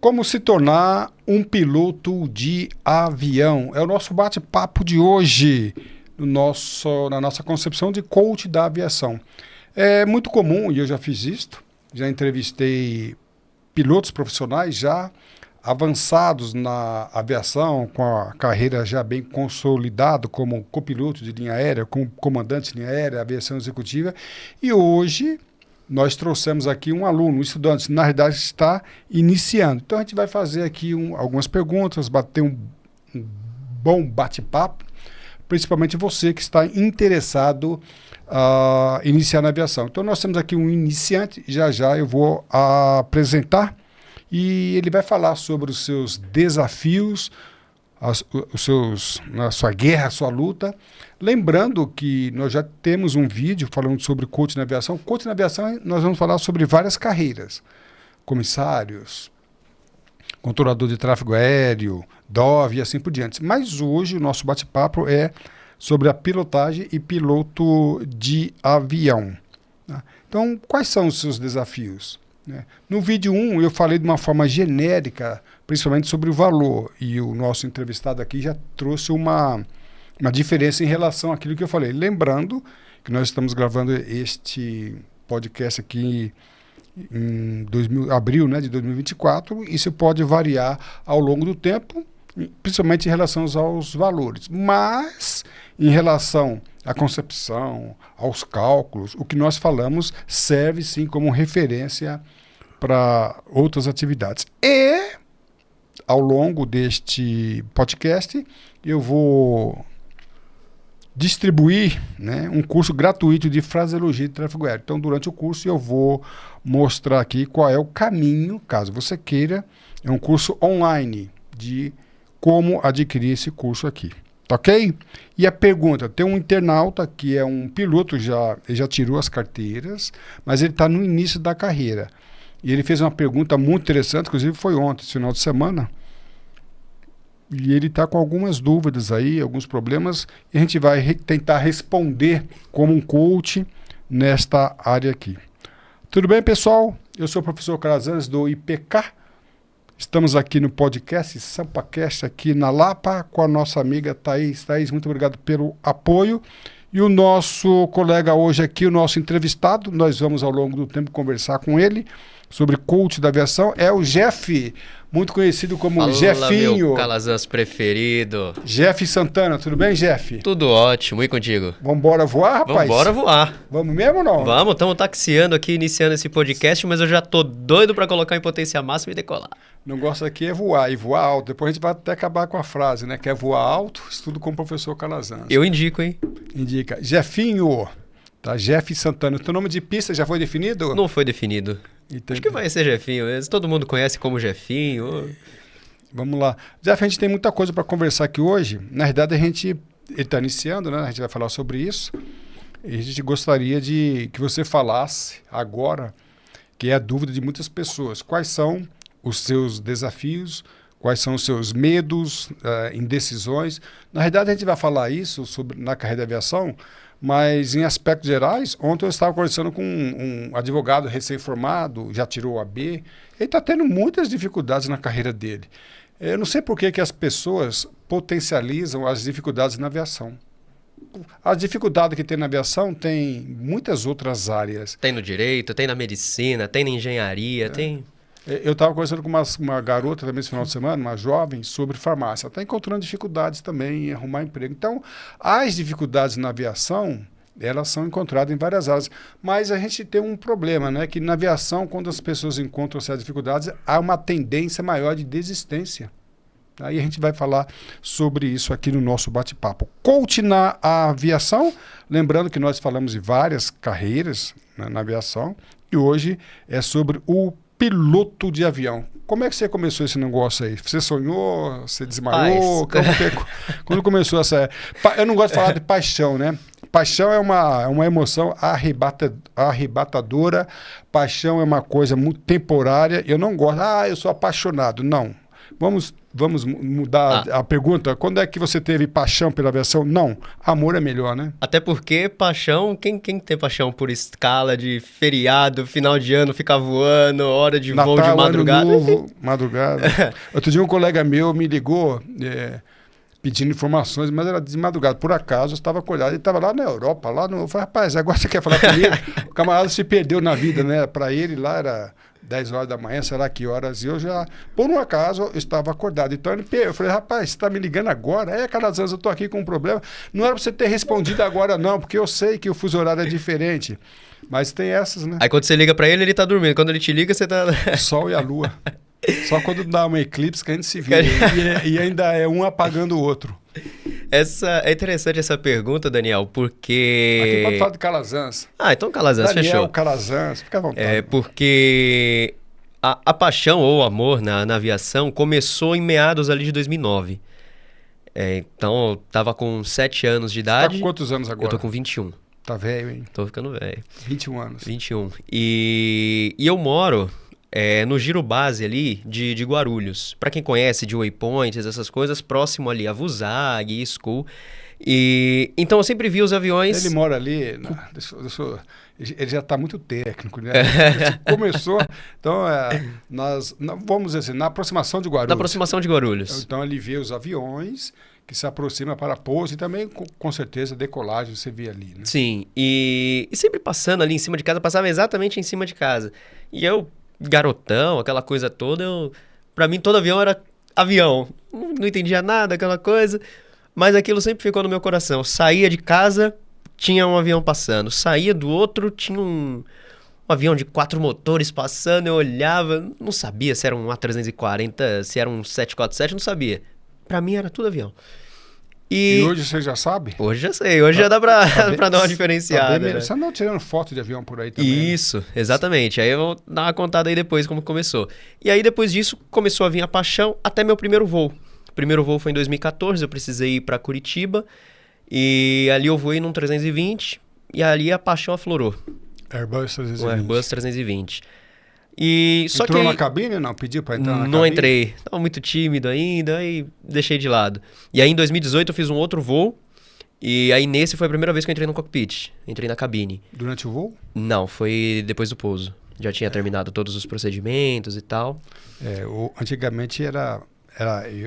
Como se tornar um piloto de avião? É o nosso bate-papo de hoje, na nossa concepção de coach da aviação. É muito comum, e eu já fiz isto, já entrevistei pilotos profissionais já avançados na aviação, com a carreira já bem consolidada como copiloto de linha aérea, como comandante de linha aérea, aviação executiva, e hoje nós trouxemos aqui um aluno, um estudante, na realidade está iniciando. Então a gente vai fazer aqui algumas perguntas, bater um bom bate-papo, principalmente você que está interessado a iniciar na aviação. Então nós temos aqui um iniciante, já eu vou apresentar e ele vai falar sobre os seus desafios, a sua guerra, a sua luta. Lembrando que nós já temos um vídeo falando sobre coach na aviação. Coach na aviação, nós vamos falar sobre várias carreiras. Comissários, controlador de tráfego aéreo, DOV e assim por diante. Mas hoje o nosso bate-papo é sobre a pilotagem e piloto de avião. Então, quais são os seus desafios? No vídeo 1, eu falei de uma forma genérica, principalmente sobre o valor. E o nosso entrevistado aqui já trouxe uma diferença em relação àquilo que eu falei. Lembrando que nós estamos gravando este podcast aqui em abril, de 2024. Isso pode variar ao longo do tempo, principalmente em relação aos valores. Mas, em relação à concepção, aos cálculos, o que nós falamos serve sim como referência para outras atividades. E, ao longo deste podcast, eu vou distribuir um curso gratuito de fraseologia de tráfego aéreo. Então, durante o curso, eu vou mostrar aqui qual é o caminho, caso você queira. É um curso online de como adquirir esse curso aqui. Tá ok? E a pergunta, tem um internauta que é um piloto, ele já tirou as carteiras, mas ele está no início da carreira. E ele fez uma pergunta muito interessante, inclusive foi ontem, esse final de semana. E ele está com algumas dúvidas aí, alguns problemas, e a gente vai tentar responder como um coach nesta área aqui. Tudo bem, pessoal? Eu sou o professor Calazans do IPK. Estamos aqui no podcast SampaCast, aqui na Lapa, com a nossa amiga Thaís. Thaís, muito obrigado pelo apoio. E o nosso colega hoje aqui, o nosso entrevistado, nós vamos ao longo do tempo conversar com ele sobre coach da aviação, é o Jeff, muito conhecido como Jefinho. Meu Calazans preferido. Jeff Santana, tudo bem, Jeff? Tudo ótimo, e contigo? Vamos embora voar, rapaz? Vamos embora voar. Vamos mesmo ou não? Vamos, estamos taxiando aqui, iniciando esse podcast, mas eu já tô doido para colocar em potência máxima e decolar. Não gosto aqui é voar, e voar alto. Depois a gente vai até acabar com a frase, Quer voar alto, estudo com o professor Calazans. Eu indico, hein? Indica. Jefinho, tá? Jeff Santana. Teu nome de pista já foi definido? Não foi definido. Acho que vai ser Jefinho. Todo mundo conhece como Jefinho. Vamos lá. Jeff, a gente tem muita coisa para conversar aqui hoje. Na verdade, ele está iniciando, A gente vai falar sobre isso. E a gente gostaria que você falasse agora, que é a dúvida de muitas pessoas. Quais são os seus desafios? Quais são os seus medos, indecisões? Na verdade, a gente vai falar isso na carreira de aviação, mas em aspectos gerais, ontem eu estava conversando com um advogado recém-formado, já tirou o AB, ele está tendo muitas dificuldades na carreira dele. Eu não sei por que as pessoas potencializam as dificuldades na aviação. A dificuldade que tem na aviação tem muitas outras áreas. Tem no direito, tem na medicina, tem na engenharia, tem... Eu estava conversando com uma garota também esse final de semana, uma jovem, sobre farmácia. Ela está encontrando dificuldades também em arrumar emprego. Então, as dificuldades na aviação, elas são encontradas em várias áreas. Mas a gente tem um problema, que na aviação, quando as pessoas encontram essas dificuldades, há uma tendência maior de desistência. Aí a gente vai falar sobre isso aqui no nosso bate-papo. Coach na aviação, lembrando que nós falamos de várias carreiras na aviação, e hoje é sobre o piloto de avião. Como é que você começou esse negócio aí? Você sonhou? Você desmaiou? Quando começou essa... Eu não gosto de falar de paixão, Paixão é uma emoção arrebatadora. Paixão é uma coisa muito temporária. Eu não gosto. Eu sou apaixonado. Não. Vamos mudar a pergunta. Quando é que você teve paixão pela aviação? Não, amor é melhor, né? Até porque paixão, quem tem paixão por escala de feriado, final de ano, ficar voando, hora de Natal, voo de madrugada? Ano novo, madrugada. Outro dia um colega meu me ligou pedindo informações, mas era de madrugada. Por acaso, eu estava acordado. Ele estava lá na Europa, eu falei, rapaz, agora você quer falar comigo? O camarada se perdeu na vida, né? Para ele lá era 10 horas da manhã, será que horas? E eu já, por um acaso, eu estava acordado. Então eu falei, rapaz, você está me ligando agora? Calazans, eu estou aqui com um problema. Não era para você ter respondido agora, não, porque eu sei que o fuso horário é diferente. Mas tem essas, né? Aí quando você liga pra ele, ele tá dormindo. Quando ele te liga, você tá... O sol e a lua. Só quando dá um eclipse que a gente se vê. E ainda é um apagando o outro. É interessante essa pergunta, Daniel, porque... Aqui pode falar de Calazans. Então Calazans, Daniel, fechou. Calazans, fica à vontade. Porque a paixão ou o amor na aviação começou em meados ali de 2009. Então eu tava com 7 anos de idade. Tá com quantos anos agora? Eu tô com 21. Tá velho, hein? Tô ficando velho. 21 anos. 21. E eu moro no giro base ali de Guarulhos. Pra quem conhece, de waypoints, essas coisas, próximo ali a Vusag, School. E então eu sempre vi os aviões... Ele mora ali... ele já está muito técnico, né? Começou... Então, vamos dizer assim, na aproximação de Guarulhos. Na aproximação de Guarulhos. Então, ele vê os aviões que se aproximam para pouso e também, com certeza, decolagem você vê ali, né? Sim. E sempre passando ali em cima de casa, passava exatamente em cima de casa. E eu, garotão, aquela coisa toda, pra mim todo avião era avião. Não entendia nada, aquela coisa... Mas aquilo sempre ficou no meu coração. Saía de casa, tinha um avião passando. Saía do outro, tinha um avião de 4 motores passando. Eu olhava, não sabia se era um A340, se era um 747, não sabia. Pra mim era tudo avião. E hoje você já sabe? Hoje já sei, hoje já dá pra dar uma diferenciada. Né? Você andou tirando foto de avião por aí também? Isso, né? Exatamente. Aí eu vou dar uma contada aí depois como começou. E aí depois disso começou a vir a paixão até meu primeiro voo. O primeiro voo foi em 2014, eu precisei ir para Curitiba e ali eu voei num 320 e ali a paixão aflorou. Airbus 320. O Airbus 320. E só entrou que na cabine? Não, pediu para entrar na cabine? Não entrei, estava muito tímido ainda, aí deixei de lado. E aí em 2018 eu fiz um outro voo e aí nesse foi a primeira vez que eu entrei no cockpit, entrei na cabine. Durante o voo? Não, foi depois do pouso. Já tinha terminado todos os procedimentos e tal. Antigamente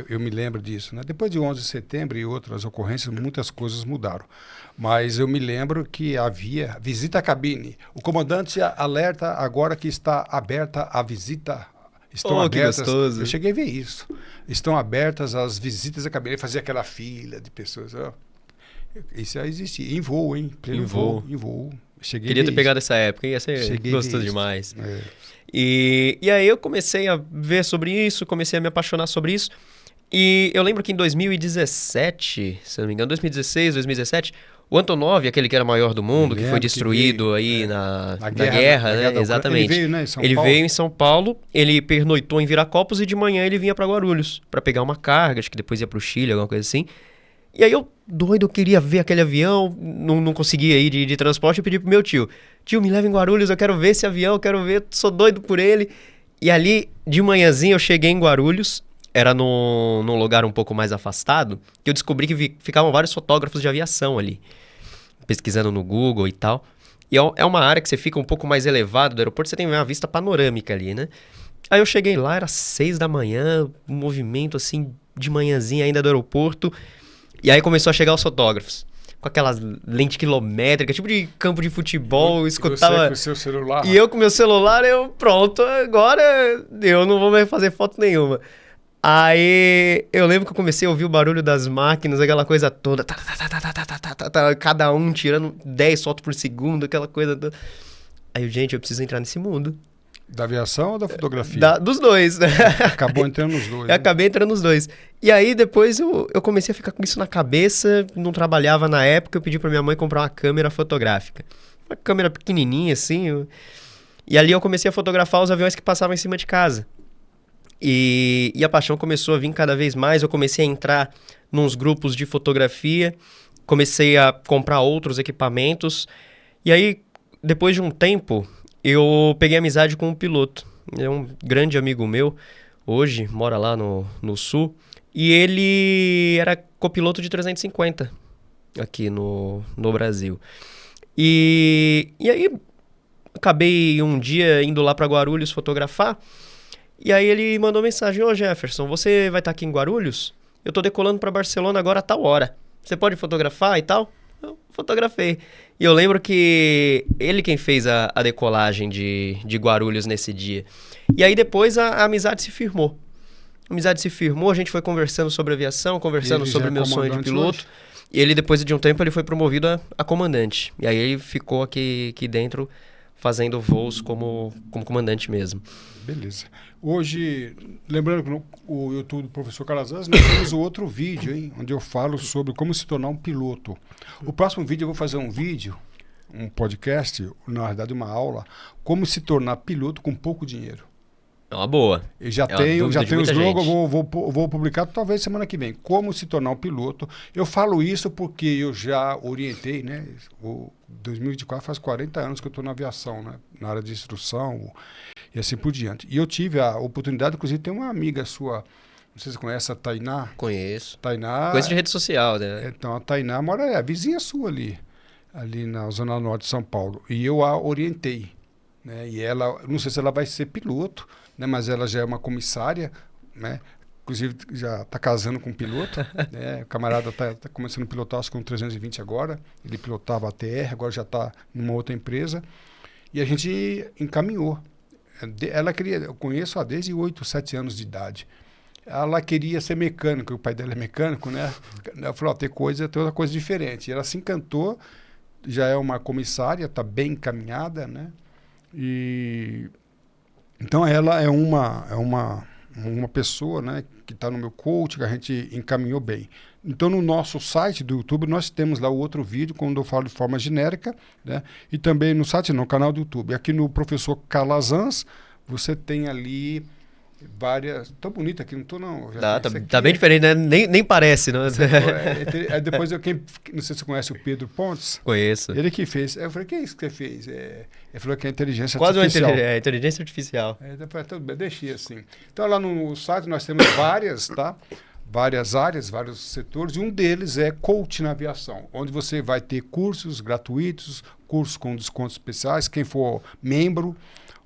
eu me lembro disso, né? Depois de 11 de setembro e outras ocorrências, muitas coisas mudaram. Mas eu me lembro que havia visita à cabine. O comandante alerta agora que está aberta a visita. Estão abertas. Que gostoso. Eu cheguei a ver isso. Estão abertas as visitas à cabine. Ele fazia aquela fila de pessoas. Isso já existia. Em voo, hein? Em voo. Em voo. Queria ter pegado essa época, ia ser gostoso demais. E aí eu comecei a ver sobre isso, comecei a me apaixonar sobre isso. E eu lembro que em 2017, se não me engano, 2016, 2017, o Antonov, aquele que era maior do mundo, que foi destruído aí na guerra, né? Exatamente. Ele veio, né, em São Paulo. Veio em São Paulo, ele pernoitou em Viracopos e de manhã ele vinha para Guarulhos para pegar uma carga, acho que depois ia para o Chile, alguma coisa assim. E aí eu, doido, eu queria ver aquele avião, não conseguia ir de transporte, eu pedi pro meu tio. Tio, me leva em Guarulhos, eu quero ver esse avião, eu quero ver, sou doido por ele. E ali, de manhãzinha, eu cheguei em Guarulhos, era num lugar um pouco mais afastado, que eu descobri que ficavam vários fotógrafos de aviação ali, pesquisando no Google e tal. E é uma área que você fica um pouco mais elevado do aeroporto, você tem uma vista panorâmica ali, né? Aí eu cheguei lá, era 6 da manhã, um movimento assim, de manhãzinha ainda do aeroporto. E aí começou a chegar os fotógrafos, com aquelas lentes quilométricas, tipo de campo de futebol, eu escutava... Você com o seu celular. E eu com meu celular, pronto, agora eu não vou mais fazer foto nenhuma. Aí eu lembro que eu comecei a ouvir o barulho das máquinas, aquela coisa toda, cada um tirando 10 fotos por segundo, aquela coisa toda. Aí gente, eu preciso entrar nesse mundo. Da aviação ou da fotografia? Dos dois. Acabou entrando nos dois. Eu acabei entrando nos dois. E aí depois eu comecei a ficar com isso na cabeça, não trabalhava na época, eu pedi pra minha mãe comprar uma câmera fotográfica. Uma câmera pequenininha assim. E ali eu comecei a fotografar os aviões que passavam em cima de casa. E a paixão começou a vir cada vez mais, eu comecei a entrar nos grupos de fotografia, comecei a comprar outros equipamentos. E aí, depois de um tempo, eu peguei amizade com um piloto. É um grande amigo meu, hoje mora lá no sul, e ele era copiloto de 350 aqui no Brasil. E aí, acabei um dia indo lá para Guarulhos fotografar, e aí ele mandou mensagem: ô Jefferson, você vai estar aqui em Guarulhos? Eu tô decolando para Barcelona agora a tal hora. Você pode fotografar e tal? Eu fotografei. E eu lembro que ele quem fez a decolagem de Guarulhos nesse dia. E aí depois a amizade se firmou. A gente foi conversando sobre aviação, conversando sobre o meu sonho de piloto. Hoje? E ele, depois de um tempo, ele foi promovido a comandante. E aí ele ficou aqui dentro fazendo voos como comandante mesmo. Beleza. Hoje, lembrando que no o YouTube do professor Calazans, nós temos o outro vídeo, hein, onde eu falo sobre como se tornar um piloto. O próximo vídeo eu vou fazer um vídeo, um podcast, na verdade uma aula, como se tornar piloto com pouco dinheiro. É uma boa. Eu já tenho os logos, vou publicar talvez semana que vem. Como se tornar um piloto. Eu falo isso porque eu já orientei, né? O 2024 faz 40 anos que eu estou na aviação, né? Na área de instrução e assim por diante. E eu tive a oportunidade, inclusive tem uma amiga sua, não sei se você conhece a Tainá. Conheço. Tainá. Conheço de rede social, né? Então a Tainá mora, vizinha sua ali na Zona Norte de São Paulo. E eu a orientei, né? E ela, não sei se ela vai ser piloto, né, mas ela já é uma comissária, né? Inclusive já está casando com um piloto. Né? O camarada está começando a pilotar, acho que com 320 agora. Ele pilotava a TR, agora já está numa outra empresa. E a gente encaminhou. Ela queria, eu conheço ela desde 8, 7 anos de idade. Ela queria ser mecânica, o pai dela é mecânico, né? Ela falou, tem outra coisa diferente. E ela se encantou, já é uma comissária, está bem encaminhada, né? E então ela é uma pessoa, né, que está no meu coach, que a gente encaminhou bem. Então no nosso site do YouTube nós temos lá o outro vídeo, quando eu falo de forma genérica, né, e também no site, no canal do YouTube. Aqui no Professor Calazans, você tem ali várias... Tão bonito aqui, não tô não. Tá bem diferente, né? Nem parece, né? Depois não sei se você conhece o Pedro Pontes. Conheço. Ele que fez. Eu falei, que é isso que você fez? Ele falou que é inteligência artificial. Quase uma inteligência artificial. Depois tudo bem, deixei assim. Então lá no site nós temos várias, tá? Várias áreas, vários setores, e um deles é coach na aviação, onde você vai ter cursos gratuitos, cursos com descontos especiais, quem for membro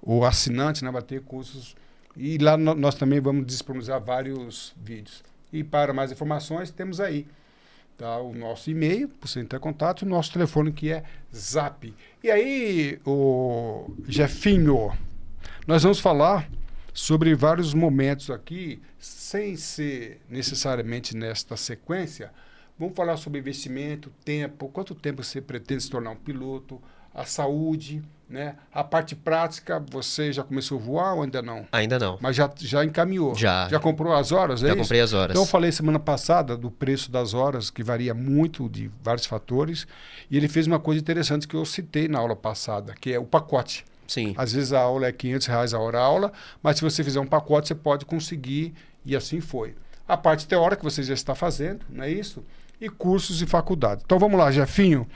ou assinante, né, vai ter cursos. E lá nós também vamos disponibilizar vários vídeos. E para mais informações, temos aí, tá, o nosso e-mail, para você entrar em contato, e o nosso telefone, que é Zap. E aí, o Jefinho, nós vamos falar sobre vários momentos aqui, sem ser necessariamente nesta sequência. Vamos falar sobre investimento, tempo, quanto tempo você pretende se tornar um piloto, a saúde, né? A parte prática, você já começou a voar ou ainda não? Ainda não. Mas já encaminhou? Já comprou as horas? Já comprei as horas. Então eu falei semana passada do preço das horas, que varia muito de vários fatores, e ele fez uma coisa interessante que eu citei na aula passada, que é o pacote. Sim. Às vezes a aula é R$500 a hora-aula, mas se você fizer um pacote, você pode conseguir, e assim foi. A parte teórica que você já está fazendo, não é isso? E cursos e faculdade. Então vamos lá, Jefinho.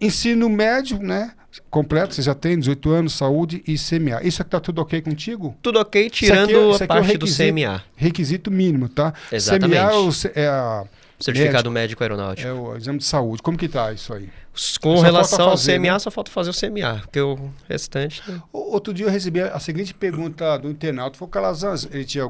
Ensino médio, né? Completo, você já tem 18 anos, saúde e CMA. Isso aqui está tudo ok contigo? Tudo ok, tirando a parte do CMA. Requisito mínimo, tá? Exatamente. CMA é a certificado médico aeronáutico. É o exame de saúde. Como que tá isso aí? Com relação ao CMA, né? Só falta fazer o CMA, porque o restante... Né? Outro dia eu recebi a seguinte pergunta do internauta. Foi o Calazans, ele tinha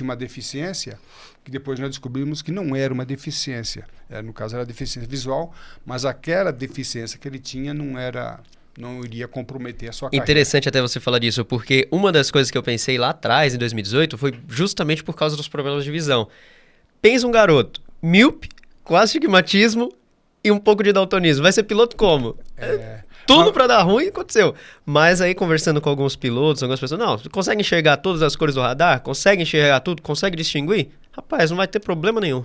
uma deficiência, que depois nós descobrimos que não era uma deficiência. No caso era deficiência visual, mas aquela deficiência que ele tinha não iria comprometer a sua carreira. Interessante até você falar disso, porque uma das coisas que eu pensei lá atrás, em 2018, foi justamente por causa dos problemas de visão. Pensa um garoto míope, com astigmatismo e um pouco de daltonismo. Vai ser piloto como? Tudo para dar ruim, aconteceu. Mas aí, conversando com alguns pilotos, algumas pessoas, não, consegue enxergar todas as cores do radar? Consegue enxergar tudo? Consegue distinguir? Rapaz, não vai ter problema nenhum.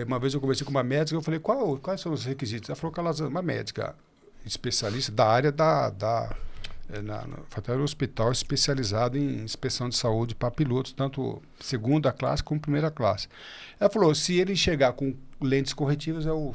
Uma vez eu conversei com uma médica, eu falei, quais são os requisitos? Ela falou que ela é uma médica especialista da área no hospital especializado em inspeção de saúde para pilotos, tanto segunda classe como primeira classe. Ela falou, se ele chegar com lentes corretivas é o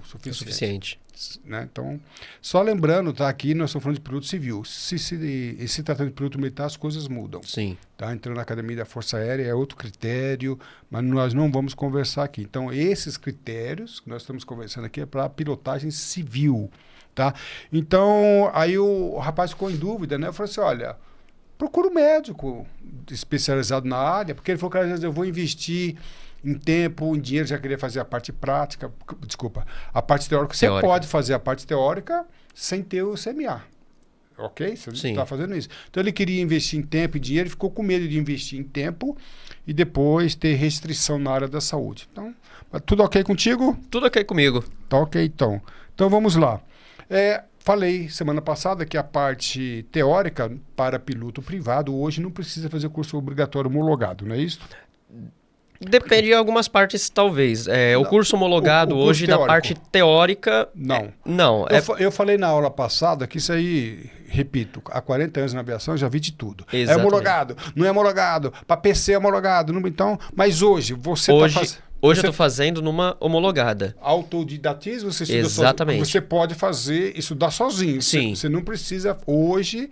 suficiente. Né? Então, só lembrando, tá? Aqui nós estamos falando de produto civil. Se tratando de produto militar, as coisas mudam. Sim. Tá? Entrando na Academia da Força Aérea é outro critério, mas nós não vamos conversar aqui. Então, esses critérios que nós estamos conversando aqui é para pilotagem civil. Tá? Então, aí o rapaz ficou em dúvida, né? Eu falei assim, olha, procura um médico especializado na área, porque ele falou que às vezes eu vou investir em tempo, em dinheiro, já queria fazer a parte prática, desculpa, a parte teórica. Você pode fazer a parte teórica sem ter o CMA, ok? Você está fazendo isso. Então ele queria investir em tempo e dinheiro, ficou com medo de investir em tempo e depois ter restrição na área da saúde. Então, tudo ok contigo? Tudo ok comigo. Tá ok, então. Então vamos lá. Falei semana passada que a parte teórica para piloto privado hoje não precisa fazer curso obrigatório homologado, não é isso? Depende de algumas partes, talvez. O curso homologado o curso hoje teórico. Da parte teórica... Não. Não. Eu falei na aula passada que isso aí, repito, há 40 anos na aviação eu já vi de tudo. Exatamente. É homologado, não é homologado, para PC é homologado. Não, então, mas hoje você está fazendo... Hoje eu estou fazendo numa homologada. Autodidatismo, você estuda Exatamente. sozinho. Você pode fazer, estudar sozinho. Sim. Você não precisa, hoje,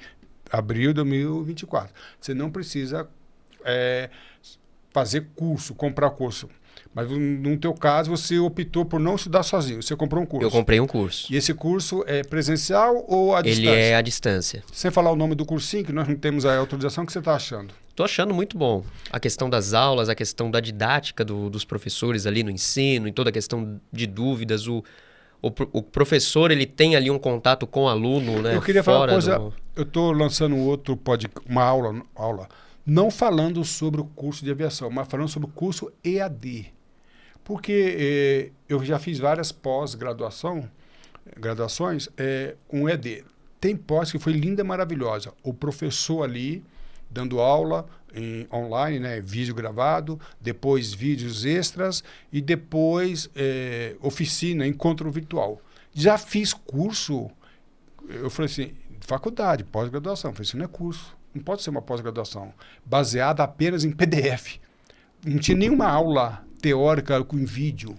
abril de 2024, você não precisa fazer curso, comprar curso. Mas no teu caso, você optou por não estudar sozinho. Você comprou um curso. Eu comprei um curso. E esse curso é presencial ou à distância? Ele é à distância. Sem falar o nome do cursinho, que nós não temos a autorização, o que você está achando? Estou achando muito bom. A questão das aulas, a questão da didática dos professores ali no ensino, e toda a questão de dúvidas. O professor, ele tem ali um contato com o aluno, né? Eu queria falar uma coisa. Eu estou lançando uma aula, não falando sobre o curso de aviação, mas falando sobre o curso EAD. Porque eu já fiz várias graduações com EAD. Tem pós que foi linda, maravilhosa. O professor ali dando aula online, né, vídeo gravado, depois vídeos extras e depois oficina, encontro virtual. Já fiz curso, eu falei assim, faculdade, pós-graduação. Eu falei, isso não é curso, não pode ser uma pós-graduação, baseada apenas em PDF. Não tinha nenhuma aula teórica com vídeo.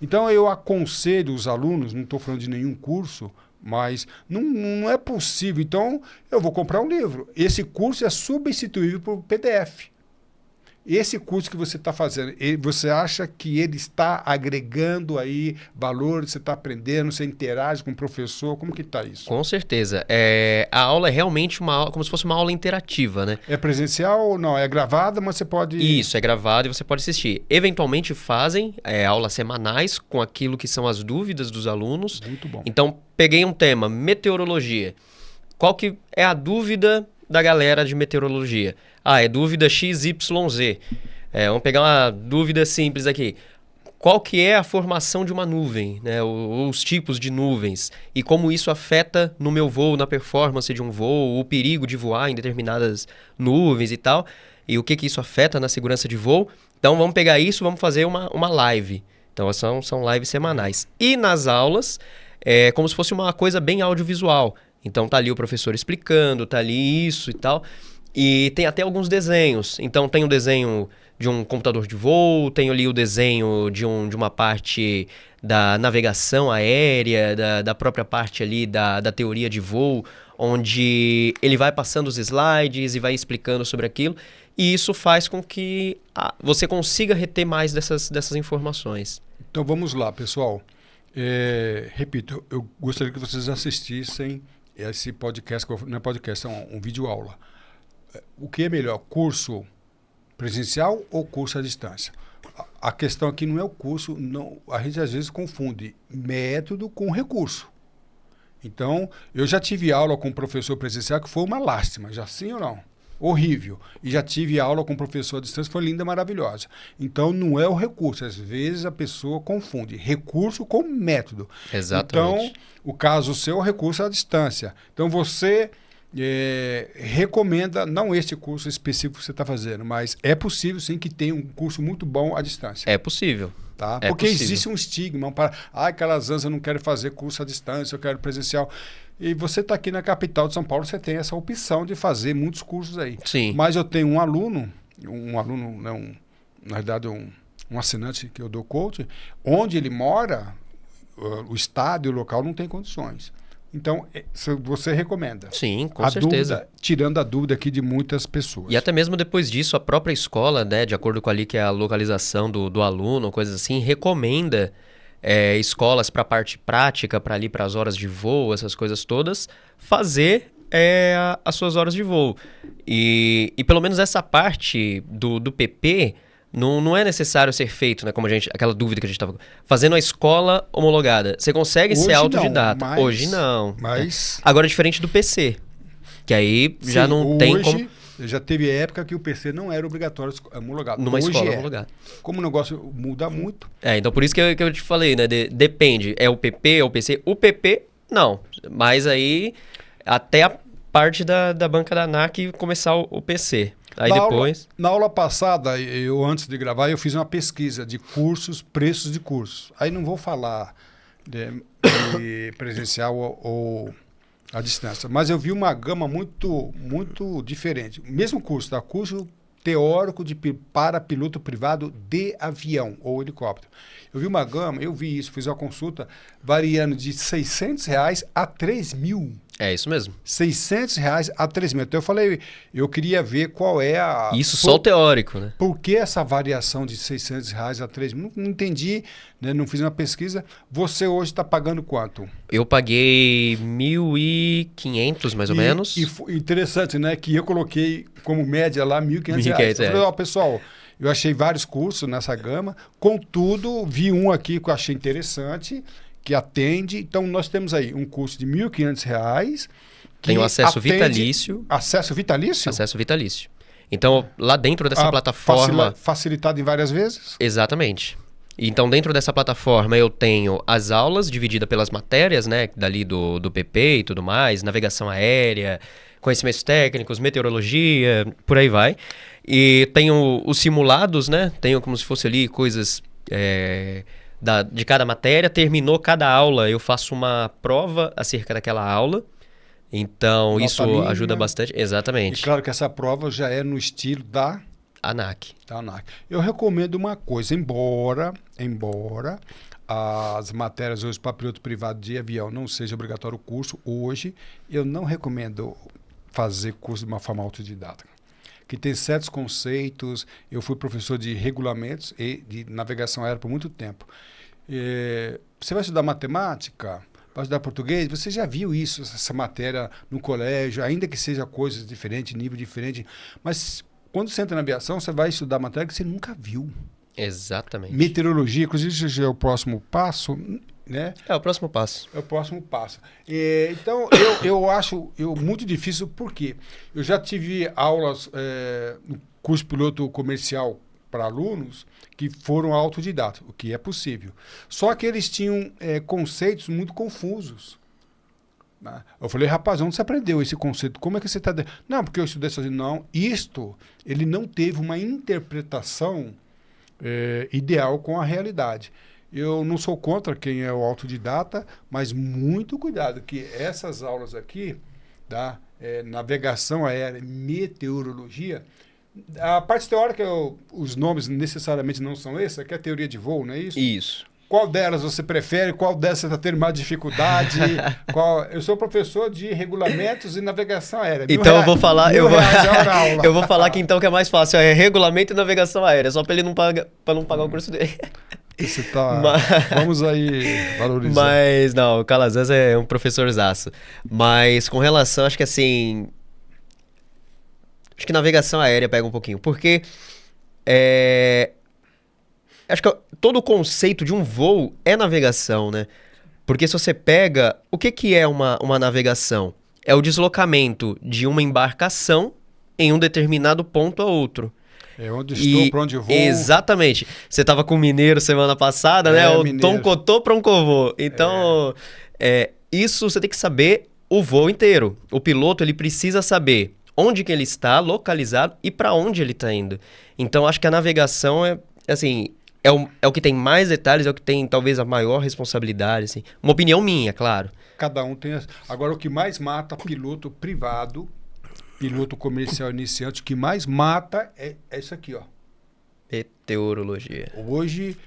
Então eu aconselho os alunos, não estou falando de nenhum curso, mas não é possível. Então eu vou comprar um livro. Esse curso é substituível por PDF. Esse curso que você está fazendo, você acha que ele está agregando aí valor, você está aprendendo, você interage com o professor, como que está isso? Com certeza. A aula é realmente uma aula, como se fosse uma aula interativa, né? É presencial ou não? É gravada, mas você pode... Isso, é gravado e você pode assistir. Eventualmente fazem aulas semanais com aquilo que são as dúvidas dos alunos. Muito bom. Então, peguei um tema, meteorologia. Qual que é a dúvida da galera de meteorologia? É dúvida XYZ. Vamos pegar uma dúvida simples aqui. Qual que é a formação de uma nuvem, né? Os tipos de nuvens e como isso afeta no meu voo, na performance de um voo, o perigo de voar em determinadas nuvens e tal, e o que isso afeta na segurança de voo. Então vamos pegar isso, vamos fazer uma live. Então são lives semanais. E nas aulas, é como se fosse uma coisa bem audiovisual. Então tá ali o professor explicando, tá ali isso e tal. E tem até alguns desenhos. Então tem um desenho de um computador de voo, tem ali o desenho de uma parte da navegação aérea, da própria parte ali da teoria de voo, onde ele vai passando os slides e vai explicando sobre aquilo. E isso faz com que você consiga reter mais dessas informações. Então vamos lá, pessoal. Repito, eu gostaria que vocês assistissem esse podcast, não é podcast, é um vídeo aula. O que é melhor, curso presencial ou curso à distância? A questão aqui não é o curso, não, a gente às vezes confunde método com recurso. Então, eu já tive aula com um professor presencial que foi uma lástima, já sim ou não? Horrível. E já tive aula com um professor à distância, foi linda, maravilhosa. Então, não é o recurso. Às vezes a pessoa confunde recurso com método. Exatamente. Então, o caso seu é o recurso à distância. Então, você... recomenda, não este curso específico que você está fazendo, mas é possível sim que tenha um curso muito bom à distância. É possível. Tá? Porque existe um estigma para, aquelas anos eu não quero fazer curso à distância, eu quero presencial. E você está aqui na capital de São Paulo, você tem essa opção de fazer muitos cursos aí. Sim. Mas eu tenho um aluno, na verdade um assinante que eu dou coach, onde ele mora, o estado e o local não tem condições. Então, você recomenda. Sim, com certeza. Dúvida, tirando a dúvida aqui de muitas pessoas. E até mesmo depois disso, a própria escola, né, de acordo com ali que é a localização do aluno, coisas assim, recomenda escolas para a parte prática, para ali para as horas de voo, essas coisas todas, fazer as suas horas de voo. E pelo menos essa parte do PP não é necessário ser feito, né? Como aquela dúvida que a gente estava fazendo a escola homologada. Você consegue ser autodidata. Hoje não. Mas... Agora, diferente do PC, que aí já não tem como... Já teve época que o PC não era obrigatório homologado. Numa escola homologada. Como o negócio muda muito... Então por isso que eu te falei, né? Depende. É o PP, é o PC? O PP, não. Mas aí, até a parte da banca da ANAC começar o PC. Aí depois... Na aula passada, antes de gravar, eu fiz uma pesquisa de cursos, preços de cursos. Aí não vou falar de presencial ou à distância, mas eu vi uma gama muito, muito diferente. Mesmo curso, tá? Curso teórico para piloto privado de avião ou helicóptero. Eu vi uma gama, fiz uma consulta, variando de R$600 a 3.000. É isso mesmo. R$600 a 3.000. Então eu falei, eu queria ver qual é a... Isso só o teórico, né? Por que essa variação de R$600 a 3.000? Não entendi, né? Não fiz uma pesquisa. Você hoje está pagando quanto? Eu paguei 1.500 mais ou menos. E interessante, né? Que eu coloquei como média lá R$1.500. Eu falei, pessoal, eu achei vários cursos nessa gama. Contudo, vi um aqui que eu achei interessante, que atende. Então, nós temos aí um curso de R$1.500. Tem o acesso vitalício. Acesso vitalício? Acesso vitalício. Então, lá dentro dessa plataforma... Facilitado em várias vezes? Exatamente. Então, dentro dessa plataforma, eu tenho as aulas divididas pelas matérias, né? Dali do PP e tudo mais, navegação aérea, conhecimentos técnicos, meteorologia, por aí vai. E tenho os simulados, né? Tenho como se fosse ali coisas... de cada matéria, terminou cada aula, eu faço uma prova acerca daquela aula. Então, isso ajuda bastante. Exatamente. E claro que essa prova já é no estilo da ANAC. Eu recomendo uma coisa, embora as matérias hoje para piloto privado de avião não seja obrigatório o curso, hoje eu não recomendo fazer curso de uma forma autodidata. Que tem certos conceitos. Eu fui professor de regulamentos e de navegação aérea por muito tempo. Você vai estudar matemática, vai estudar português, você já viu isso, essa matéria no colégio, ainda que seja coisas diferentes, nível diferente. Mas quando você entra na aviação, você vai estudar matéria que você nunca viu. Exatamente. Meteorologia, inclusive, isso já é o próximo passo, né? É o próximo passo. É o próximo passo. Então, eu acho muito difícil, porque eu já tive aulas no curso piloto comercial para alunos que foram autodidatas, o que é possível. Só que eles tinham conceitos muito confusos. Né? Eu falei, rapaz, onde você aprendeu esse conceito? Como é que você está... Não, porque eu estudei sozinho. Não, ele não teve uma interpretação ideal com a realidade. Eu não sou contra quem é o autodidata, mas muito cuidado, que essas aulas aqui, da navegação aérea, meteorologia, a parte teórica, os nomes necessariamente não são esses, aqui é a teoria de voo, não é isso? Isso. Qual delas você prefere? Qual delas você está tendo mais dificuldade? Eu sou professor de regulamentos e navegação aérea. Então eu vou falar, eu vou falar que então que é mais fácil, é regulamento e navegação aérea, só para ele não pagar o curso dele. Você tá... Vamos aí valorizar. Mas não, o Calazans é um professorzaço. Mas com relação, acho que assim, acho que navegação aérea pega um pouquinho, porque acho que todo o conceito de um voo é navegação, né? Porque se você pega... O que é uma navegação? É o deslocamento de uma embarcação em um determinado ponto a outro. É onde estou, para onde eu vou. Exatamente. Você estava com o mineiro semana passada, né? O Tom Cotô para um covô. Então, isso você tem que saber o voo inteiro. O piloto, ele precisa saber onde que ele está localizado e para onde ele está indo. Então, acho que a navegação assim... É o que tem mais detalhes, é o que tem talvez a maior responsabilidade, assim. Uma opinião minha, claro. Cada um tem... Agora, o que mais mata piloto privado, piloto comercial iniciante, o que mais mata é isso aqui, ó. Meteorologia. Hoje,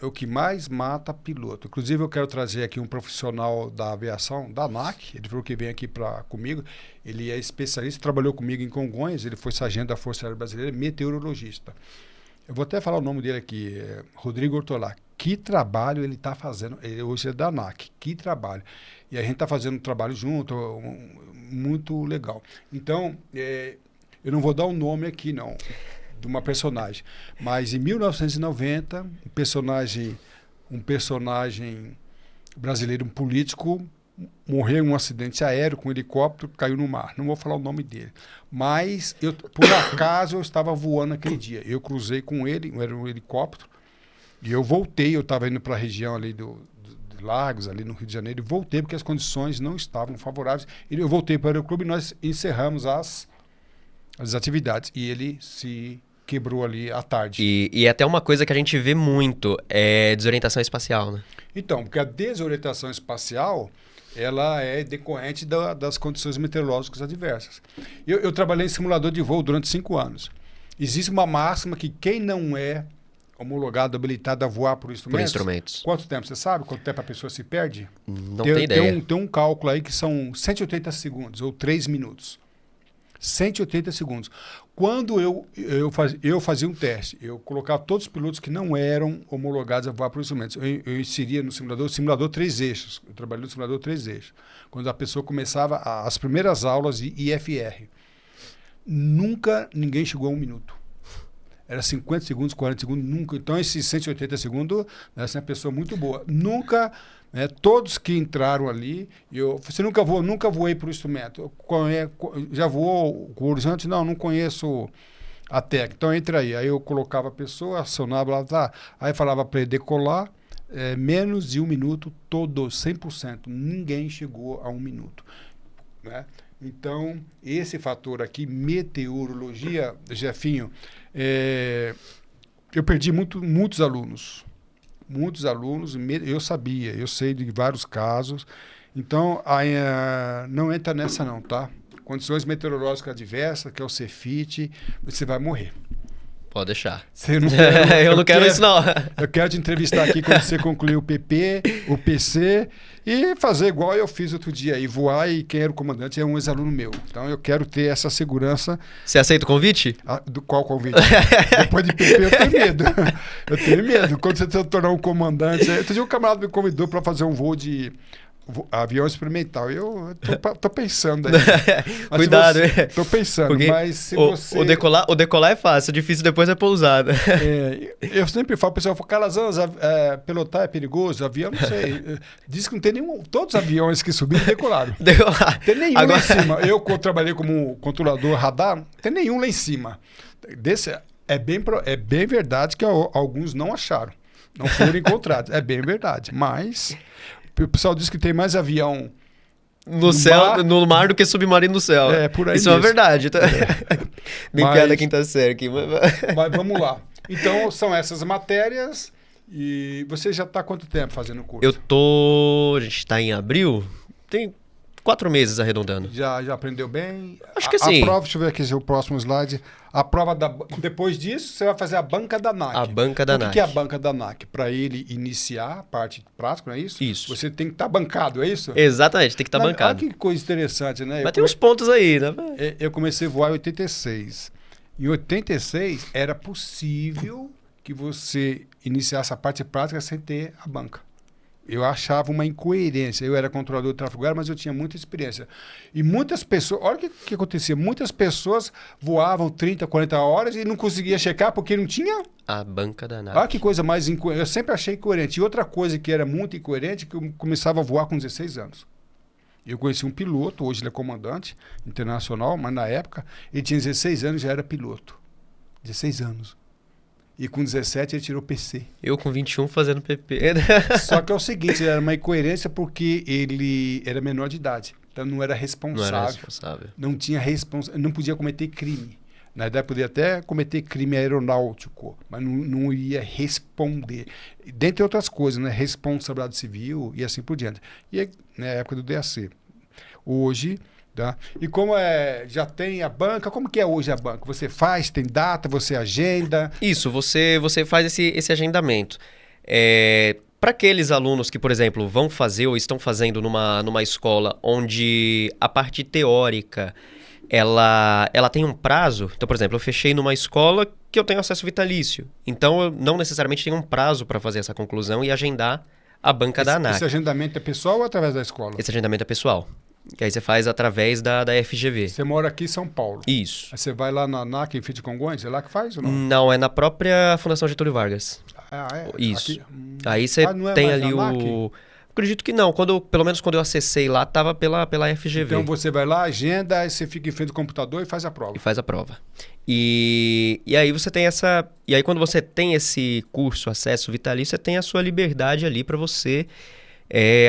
é o que mais mata piloto. Inclusive, eu quero trazer aqui um profissional da aviação, da ANAC, ele falou que vem aqui comigo, ele é especialista, trabalhou comigo em Congonhas, ele foi sargento da Força Aérea Brasileira, meteorologista. Eu vou até falar o nome dele aqui, Rodrigo Ortolá. Que trabalho ele está fazendo, ele hoje é da ANAC, que trabalho. E a gente está fazendo um trabalho junto, muito legal. Então, eu não vou dar um nome aqui, não, de uma personagem. Mas em 1990, um personagem brasileiro, um político, morreu em um acidente aéreo com um helicóptero, caiu no mar. Não vou falar o nome dele. Mas, por acaso, eu estava voando aquele dia. Eu cruzei com ele, era um helicóptero, e eu voltei. Eu estava indo para a região ali de Lagos, ali no Rio de Janeiro, e voltei porque as condições não estavam favoráveis. Eu voltei para o aeroclube e nós encerramos as atividades. E ele se quebrou ali à tarde. E até uma coisa que a gente vê muito é desorientação espacial, né? Então, porque a desorientação espacial, ela é decorrente das condições meteorológicas adversas. Eu trabalhei em simulador de voo durante 5 anos. Existe uma máxima que quem não é homologado, habilitado a voar por instrumentos... Quanto tempo? Você sabe quanto tempo a pessoa se perde? Não tem ideia. Tem um cálculo aí que são 180 segundos, ou 3 minutos. 180 segundos. Quando eu fazia um teste, eu colocava todos os pilotos que não eram homologados a voar por instrumentos. Eu inseria no simulador 3 eixos. Eu trabalhei no simulador 3 eixos. Quando a pessoa começava as primeiras aulas de IFR. Nunca ninguém chegou a 1 minuto. Era 50 segundos, 40 segundos, nunca. Então, esses 180 segundos, essa é uma pessoa muito boa. Nunca... todos que entraram ali, você nunca voei por instrumento. Já voou com o horizonte? Não conheço a técnica. Então entra aí. Aí eu colocava a pessoa, acionava lá, tá. Aí falava para ele decolar, menos de 1 minuto, todos, 100%. Ninguém chegou a 1 minuto. Né? Então, esse fator aqui, meteorologia, Jefinho, eu perdi muitos alunos. Muitos alunos, eu sei de vários casos. Então, não entra nessa não, tá? Condições meteorológicas adversas, que é o Cefit, você vai morrer. Pode deixar. Eu não quero isso, não. Eu quero te entrevistar aqui quando você concluir o PP, o PC, e fazer igual eu fiz outro dia, e voar, e quem era o comandante é um ex-aluno meu. Então, eu quero ter essa segurança. Você aceita o convite? Do qual convite? Depois de PP, eu tenho medo. Eu tenho medo. Quando você se tornar um comandante... Outro dia um camarada me convidou para fazer um voo de... avião experimental. Eu tô pensando aí. Cuidado. Tô pensando, porque mas se você... O decolar é fácil, o difícil depois é pousada. Eu sempre falo, pessoal, Calazans, pilotar é perigoso, avião, não sei. Diz que não tem nenhum... Todos os aviões que subiram decolaram. Tem nenhum lá em cima. Eu trabalhei como controlador radar, não tem nenhum lá em cima. É bem verdade que alguns não acharam. Não foram encontrados. É bem verdade. Mas... O pessoal diz que tem mais avião no mar do que submarino no céu. Por aí isso mesmo. É verdade. Tá? Brincadeira quinta série aqui. Mas vamos lá. Então, são essas matérias. E você já está há quanto tempo fazendo o curso? A gente está em abril. Tem 4 meses arredondando. Já aprendeu bem? Acho que sim. A prova, deixa eu ver aqui o próximo slide. A prova depois disso, você vai fazer a banca da ANAC. A banca da ANAC. O que é a banca da ANAC? Para ele iniciar a parte prática, não é isso? Isso. Você tem que estar bancado, é isso? Exatamente, tem que estar bancado. Olha que coisa interessante, né? Mas tem uns pontos aí, né? Eu comecei a voar em 86. Em 86, era possível que você iniciasse a parte prática sem ter a banca. Eu achava uma incoerência. Eu era controlador de tráfego aéreo, mas eu tinha muita experiência. E muitas pessoas... Olha o que acontecia. Muitas pessoas voavam 30, 40 horas e não conseguia checar porque não tinha... A banca da ANAC. Olha que coisa mais incoerente. Eu sempre achei incoerente. E outra coisa que era muito incoerente, que eu começava a voar com 16 anos. Eu conheci um piloto, hoje ele é comandante internacional, mas na época ele tinha 16 anos e já era piloto. 16 anos. E com 17 ele tirou PC. Eu com 21 fazendo PP. Só que é o seguinte, era uma incoerência porque ele era menor de idade. Então não era responsável. Não era responsável. Não tinha não podia cometer crime. Na verdade, podia até cometer crime aeronáutico, mas não ia responder. Dentre outras coisas, né? Responsabilidade civil e assim por diante. E na época do DAC. Hoje... Tá? E como já tem a banca, como que é hoje a banca? Você faz, tem data, você agenda? Isso, você faz esse agendamento. Para aqueles alunos que, por exemplo, vão fazer ou estão fazendo numa escola onde a parte teórica ela tem um prazo. Então, por exemplo, eu fechei numa escola que eu tenho acesso vitalício. Então, eu não necessariamente tenho um prazo para fazer essa conclusão e agendar a banca da ANAC. Esse agendamento é pessoal ou através da escola? Esse agendamento é pessoal. Que aí você faz através da FGV. Você mora aqui em São Paulo. Isso. Aí você vai lá na ANAC em Fita de Congonhas, é lá que faz ou não? Não, é na própria Fundação Getúlio Vargas. Isso. Aqui? Aí você não é tem mais ali ANAC? o... Acredito que não. Pelo menos quando eu acessei lá, tava pela FGV. Então você vai lá, agenda, aí você fica em frente ao computador e faz a prova. E faz a prova. E aí você tem essa... E aí quando você tem esse curso, acesso vitalício, você tem a sua liberdade ali para você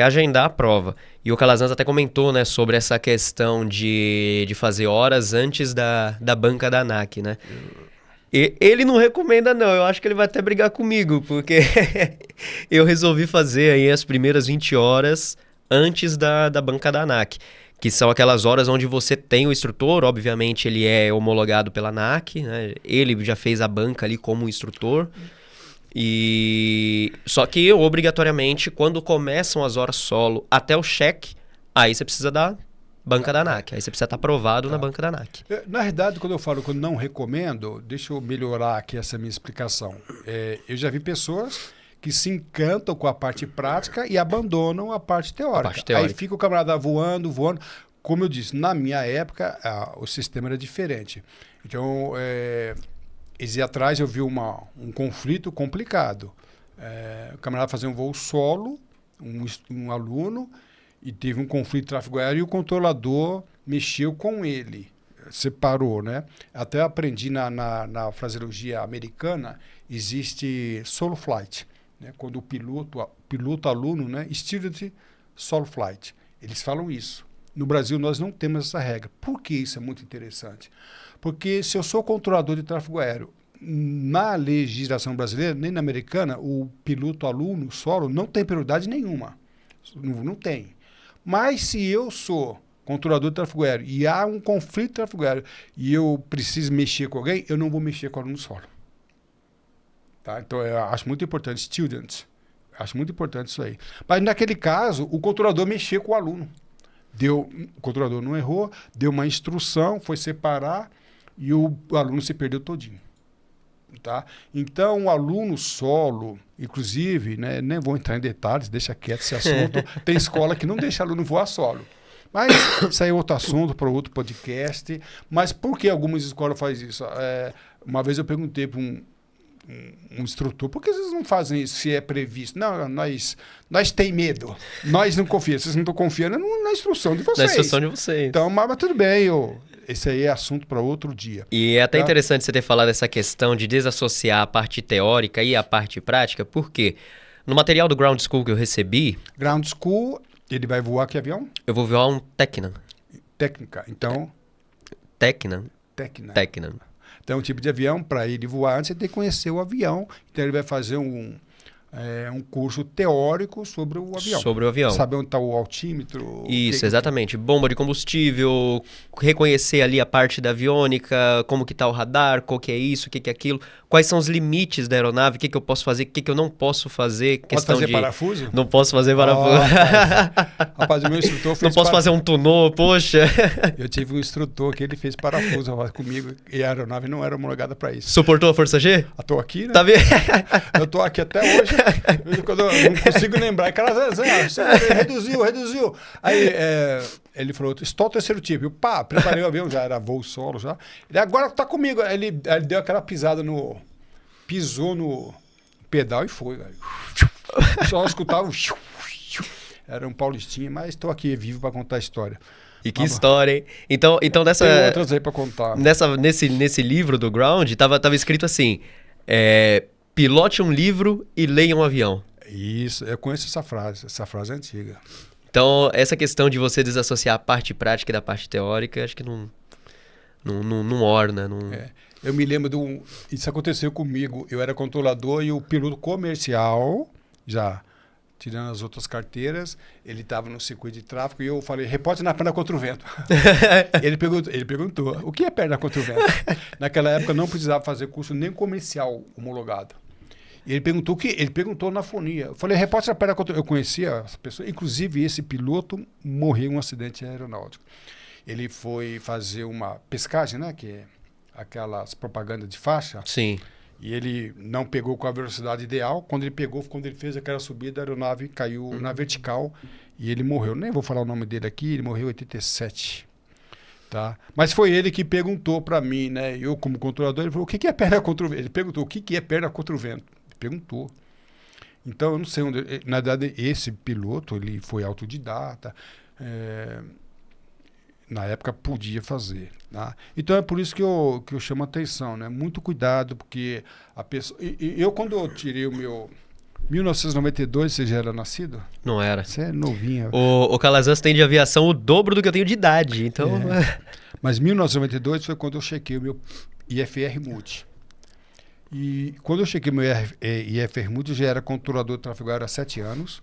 agendar a prova. E o Calazans até comentou, né, sobre essa questão de fazer horas antes da banca da ANAC, né? Ele não recomenda, não. Eu acho que ele vai até brigar comigo, porque eu resolvi fazer aí as primeiras 20 horas antes da banca da ANAC, que são aquelas horas onde você tem o instrutor, obviamente ele é homologado pela ANAC, né? Ele já fez a banca ali como instrutor. Só que obrigatoriamente, quando começam as horas solo até o cheque, aí você precisa da banca da ANAC. Aí você precisa estar aprovado na banca da ANAC. Na verdade, quando eu falo que eu não recomendo, deixa eu melhorar aqui essa minha explicação. Eu já vi pessoas que se encantam com a parte prática e abandonam a parte teórica. Aí fica o camarada voando. Como eu disse, na minha época, o sistema era diferente. Então, atrás eu vi um conflito complicado. O camarada fazia um voo solo, um aluno, e teve um conflito de tráfego aéreo e o controlador mexeu com ele, separou, né? Até aprendi na fraseologia americana, existe solo flight, né? Quando o piloto aluno, né? Student solo flight. Eles falam isso. No Brasil nós não temos essa regra. Por que isso é muito interessante? Porque se eu sou controlador de tráfego aéreo, na legislação brasileira, nem na americana, o piloto aluno solo não tem prioridade nenhuma. Não tem. Mas se eu sou controlador de tráfego aéreo e há um conflito de tráfego aéreo e eu preciso mexer com alguém, eu não vou mexer com o aluno solo. Tá? Então, eu acho muito importante, students. Acho muito importante isso aí. Mas naquele caso, o controlador mexeu com o aluno. O controlador não errou, deu uma instrução, foi separar e o aluno se perdeu todinho. Tá? Então, o aluno solo, inclusive, né, nem vou entrar em detalhes, deixa quieto esse assunto. Tem escola que não deixa aluno voar solo. Mas isso aí é outro assunto para outro podcast. Mas por que algumas escolas fazem isso? Uma vez eu perguntei para um instrutor, por que vocês não fazem isso se é previsto? Não, nós tem medo. Nós não confiamos. Vocês não estão confiando na instrução de vocês. Na instrução de vocês. Então, mas tudo bem, esse aí é assunto para outro dia. E é até interessante você ter falado essa questão de desassociar a parte teórica e a parte prática, porque no material do Ground School que eu recebi... Ground School, ele vai voar que avião? Eu vou voar um Tecnan. Técnica, então... Tecnan. Então, é um tipo de avião, para ele voar antes, ele tem que conhecer o avião. Então, ele vai fazer um curso teórico sobre o avião. Sobre o avião. Saber onde está o altímetro. Isso, exatamente. Bomba de combustível, reconhecer ali a parte da aviônica, como que está o radar, qual que é isso, o que é aquilo, quais são os limites da aeronave, o que eu posso fazer, o que eu não posso fazer. Pode fazer parafuso? Não posso fazer parafuso. Rapaz, o meu instrutor fez Não posso fazer um tunô, poxa. Eu tive um instrutor que ele fez parafuso comigo e a aeronave não era homologada para isso. Suportou a força G? Eu tô aqui, né? Tá vendo? Eu tô aqui até hoje. Quando eu não consigo lembrar. Cara, reduziu. Aí ele falou, estou o terceiro tipo. Eu, preparei o avião, já era voo solo já. Ele, agora tá comigo. Ele deu aquela pisada pisou no pedal e foi, velho. Só escutava era um paulistinha, mas estou aqui vivo para contar a história. E que história, hein? Então nessa... Tem outras aí para contar. Nesse livro do Ground, tava escrito assim... pilote um livro e leia um avião. Isso, eu conheço essa frase é antiga. Então, essa questão de você desassociar a parte prática da parte teórica, acho que não orna. Não... Eu me lembro isso aconteceu comigo, eu era controlador e o piloto comercial, já tirando as outras carteiras, ele estava no circuito de tráfego e eu falei, repórter na perna contra o vento. ele perguntou, o que é perna contra o vento? Naquela época não precisava fazer curso nem comercial homologado. Ele perguntou o que? Ele perguntou na fonia. Eu falei, repórter da Pera Contra... Eu conhecia essa pessoa. Inclusive, esse piloto morreu em um acidente aeronáutico. Ele foi fazer uma pescagem, né? Que é aquelas propagandas de faixa. Sim. E ele não pegou com a velocidade ideal. Quando ele fez aquela subida, a aeronave caiu na vertical e ele morreu. Nem vou falar o nome dele aqui, ele morreu em 87. Tá? Mas foi ele que perguntou para mim, né? Eu, como controlador, ele falou, o que é perna contra o vento? Ele perguntou, o que é perna contra o vento? Ele perguntou. Então, eu não sei onde... Na verdade, esse piloto, ele foi autodidata. Na época, podia fazer. Tá? Então, é por isso que eu chamo a atenção, né? Muito cuidado, porque a pessoa... Eu, quando eu tirei o meu... 1992, você já era nascido? Não era. Você é novinho. O Calazans tem de aviação o dobro do que eu tenho de idade, então... Mas 1992 foi quando eu chequei o meu IFR Multi. E quando eu chequei o meu IFR Multi, eu já era controlador de tráfego aéreo há 7 anos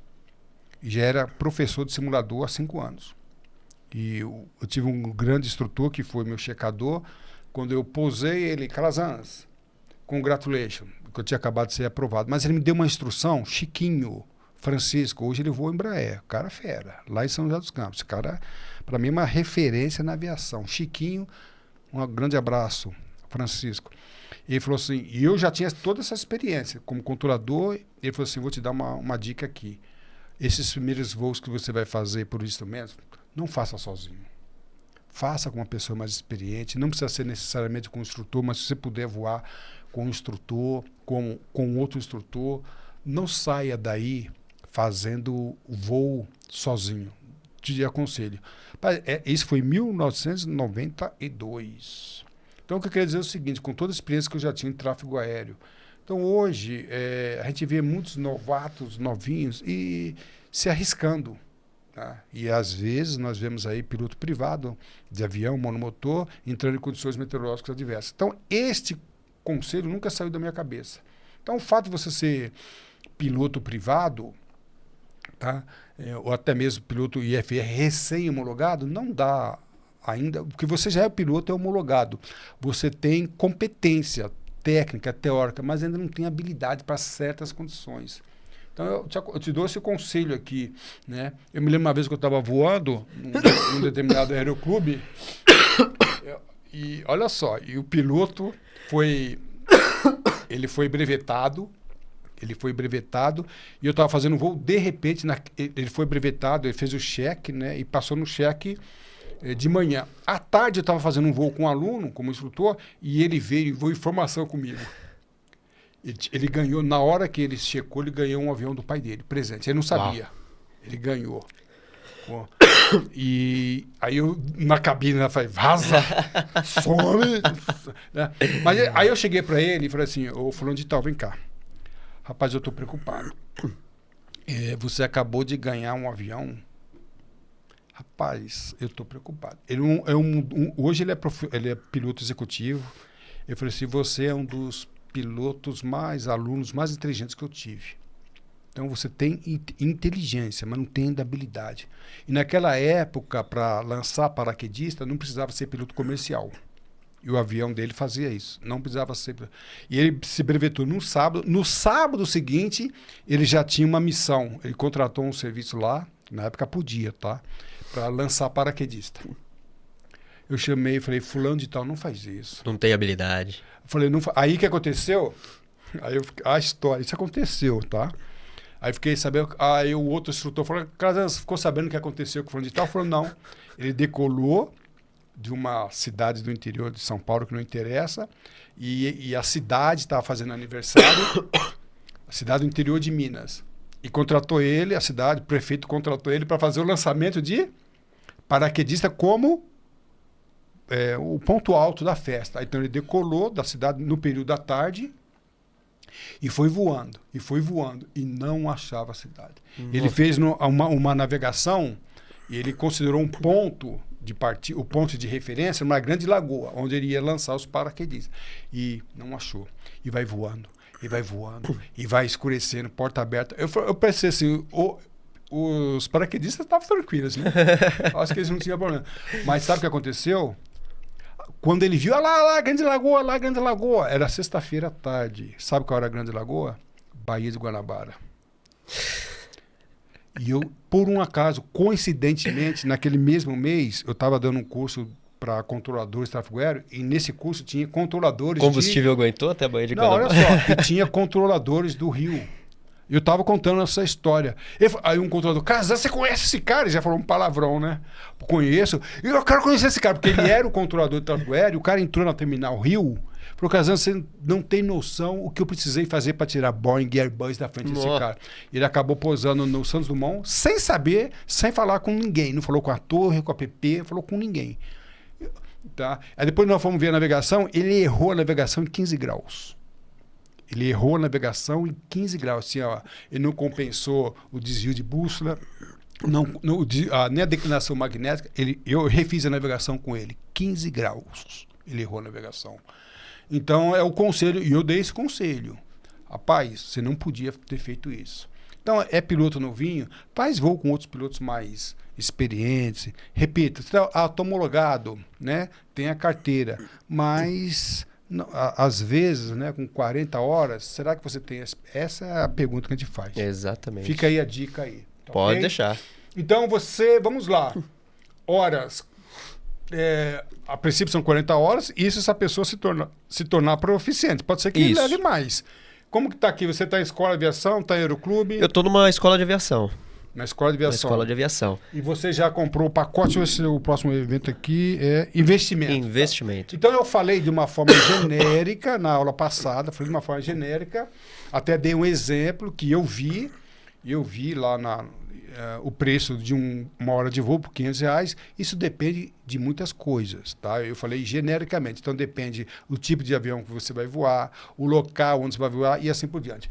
e já era professor de simulador há 5 anos. E eu tive um grande instrutor que foi meu checador. Quando eu pousei, ele, Calazans, congratulations, que eu tinha acabado de ser aprovado. Mas ele me deu uma instrução, Chiquinho Francisco, hoje ele voa em Embraer, cara fera, lá em São José dos Campos. Esse cara, para mim, é uma referência na aviação. Chiquinho, um grande abraço, Francisco. Ele falou assim, e eu já tinha toda essa experiência como controlador, ele falou assim, vou te dar uma dica aqui. Esses primeiros voos que você vai fazer por instrumentos, não faça sozinho. Faça com uma pessoa mais experiente, não precisa ser necessariamente com o instrutor, mas se você puder voar com o instrutor, com outro instrutor, não saia daí fazendo voo sozinho. Te aconselho. Isso foi em 1992. Então, o que eu queria dizer é o seguinte, com toda a experiência que eu já tinha em tráfego aéreo. Então, hoje, a gente vê muitos novatos, novinhos, e se arriscando. Tá? E, às vezes, nós vemos aí piloto privado de avião, monomotor, entrando em condições meteorológicas adversas. Então, este conselho nunca saiu da minha cabeça. Então, o fato de você ser piloto privado, tá? Ou até mesmo piloto IFR recém-homologado, não dá ainda, porque você já é piloto, é homologado. Você tem competência técnica, teórica, mas ainda não tem habilidade para certas condições. Então, eu te dou esse conselho aqui, né? Eu me lembro uma vez que eu estava voando num determinado aeroclube, e olha só, e o piloto ele foi brevetado, e eu estava fazendo um voo, de repente, ele foi brevetado, ele fez o cheque, né? E passou no cheque de manhã. À tarde eu estava fazendo um voo com um aluno, como instrutor, e ele veio e voou informação comigo. Ele ganhou, na hora que ele checou, ele ganhou um avião do pai dele, presente. Ele não sabia. Uau. Ele ganhou. Bom, e aí eu, na cabine, eu falei, vaza, some. Né? Mas aí eu cheguei para ele e falei assim, ô fulano de tal, vem cá. Rapaz, eu estou preocupado. Você acabou de ganhar um avião. Rapaz, eu estou preocupado. Hoje ele é piloto executivo. Eu falei assim, você é um dos alunos mais inteligentes que eu tive. Então você tem inteligência, mas não tem ainda habilidade. E naquela época, para lançar paraquedista, não precisava ser piloto comercial. E o avião dele fazia isso. Não precisava ser. E ele se brevetou no sábado. No sábado seguinte, ele já tinha uma missão. Ele contratou um serviço lá, na época podia, tá? Para lançar paraquedista. Eu chamei e falei, fulano de tal, não faz isso. Não tem habilidade. Eu falei, não fa... Aí o que aconteceu? A história, isso aconteceu, tá? Aí fiquei sabendo, aí o outro instrutor falou, Calazans, ficou sabendo o que aconteceu com o fulano de tal? Falou, não. Ele decolou de uma cidade do interior de São Paulo, que não interessa, e a cidade estava fazendo aniversário, a cidade do interior de Minas. E contratou ele, a cidade, o prefeito contratou ele para fazer o lançamento de paraquedista como o ponto alto da festa. Então ele decolou da cidade no período da tarde e foi voando, e não achava a cidade. Nossa. Ele fez uma navegação e ele considerou um ponto de partida, o ponto de referência, uma grande lagoa, onde ele ia lançar os paraquedistas. E não achou. E vai voando, e vai escurecendo, porta aberta. Eu pensei assim, os paraquedistas estavam tranquilos, né? Acho que eles não tinham problema. Mas sabe o que aconteceu? Quando ele viu, lá, Grande Lagoa, era sexta-feira à tarde. Sabe qual era a Grande Lagoa? Baía de Guanabara. E eu, por um acaso, coincidentemente, naquele mesmo mês, eu estava dando um curso para controladores de tráfego aéreo, e nesse curso tinha controladores Combustível aguentou até a Baía de Não, Guanabara? olha só, e tinha controladores do Rio. Eu estava contando essa história. Aí um controlador, Kazan, você conhece esse cara? Ele já falou um palavrão, né? Conheço. E eu quero conhecer esse cara, porque ele era o controlador de tráfego aéreo, o cara entrou na terminal Rio. Falou, Kazan, você não tem noção o que eu precisei fazer para tirar Boeing e Airbus da frente desse cara. Ele acabou pousando no Santos Dumont, sem saber, sem falar com ninguém. Não falou com a torre, com a PP, não falou com ninguém. Tá? Aí depois nós fomos ver a navegação, ele errou a navegação em 15 graus. Ele errou a navegação em 15 graus. Assim, ó, ele não compensou o desvio de bússola, nem a declinação magnética. Eu refiz a navegação com ele. 15 graus. Ele errou a navegação. Então, é o conselho, e eu dei esse conselho. Rapaz, você não podia ter feito isso. Então, é piloto novinho, faz voo com outros pilotos mais experientes. Repita, você está homologado, né? Tem a carteira, mas... Não, às vezes, né, com 40 horas, será que você tem... Essa é a pergunta que a gente faz. Exatamente. Fica aí a dica aí. Tá, pode okay? deixar. Então, vamos lá. Horas. A princípio são 40 horas, e isso se a pessoa se tornar proficiente. Pode ser que ele leve mais. Como que está aqui? Você está em escola de aviação, está em aeroclube? Eu estou numa escola de aviação. Na escola de aviação. Na escola de aviação. E você já comprou o pacote, o próximo evento aqui é investimento. Investimento. Tá? Então eu falei de uma forma genérica na aula passada, falei de uma forma genérica, até dei um exemplo que eu vi lá o preço de uma hora de voo por R$500, isso depende de muitas coisas, tá? Eu falei genericamente, então depende do tipo de avião que você vai voar, o local onde você vai voar e assim por diante.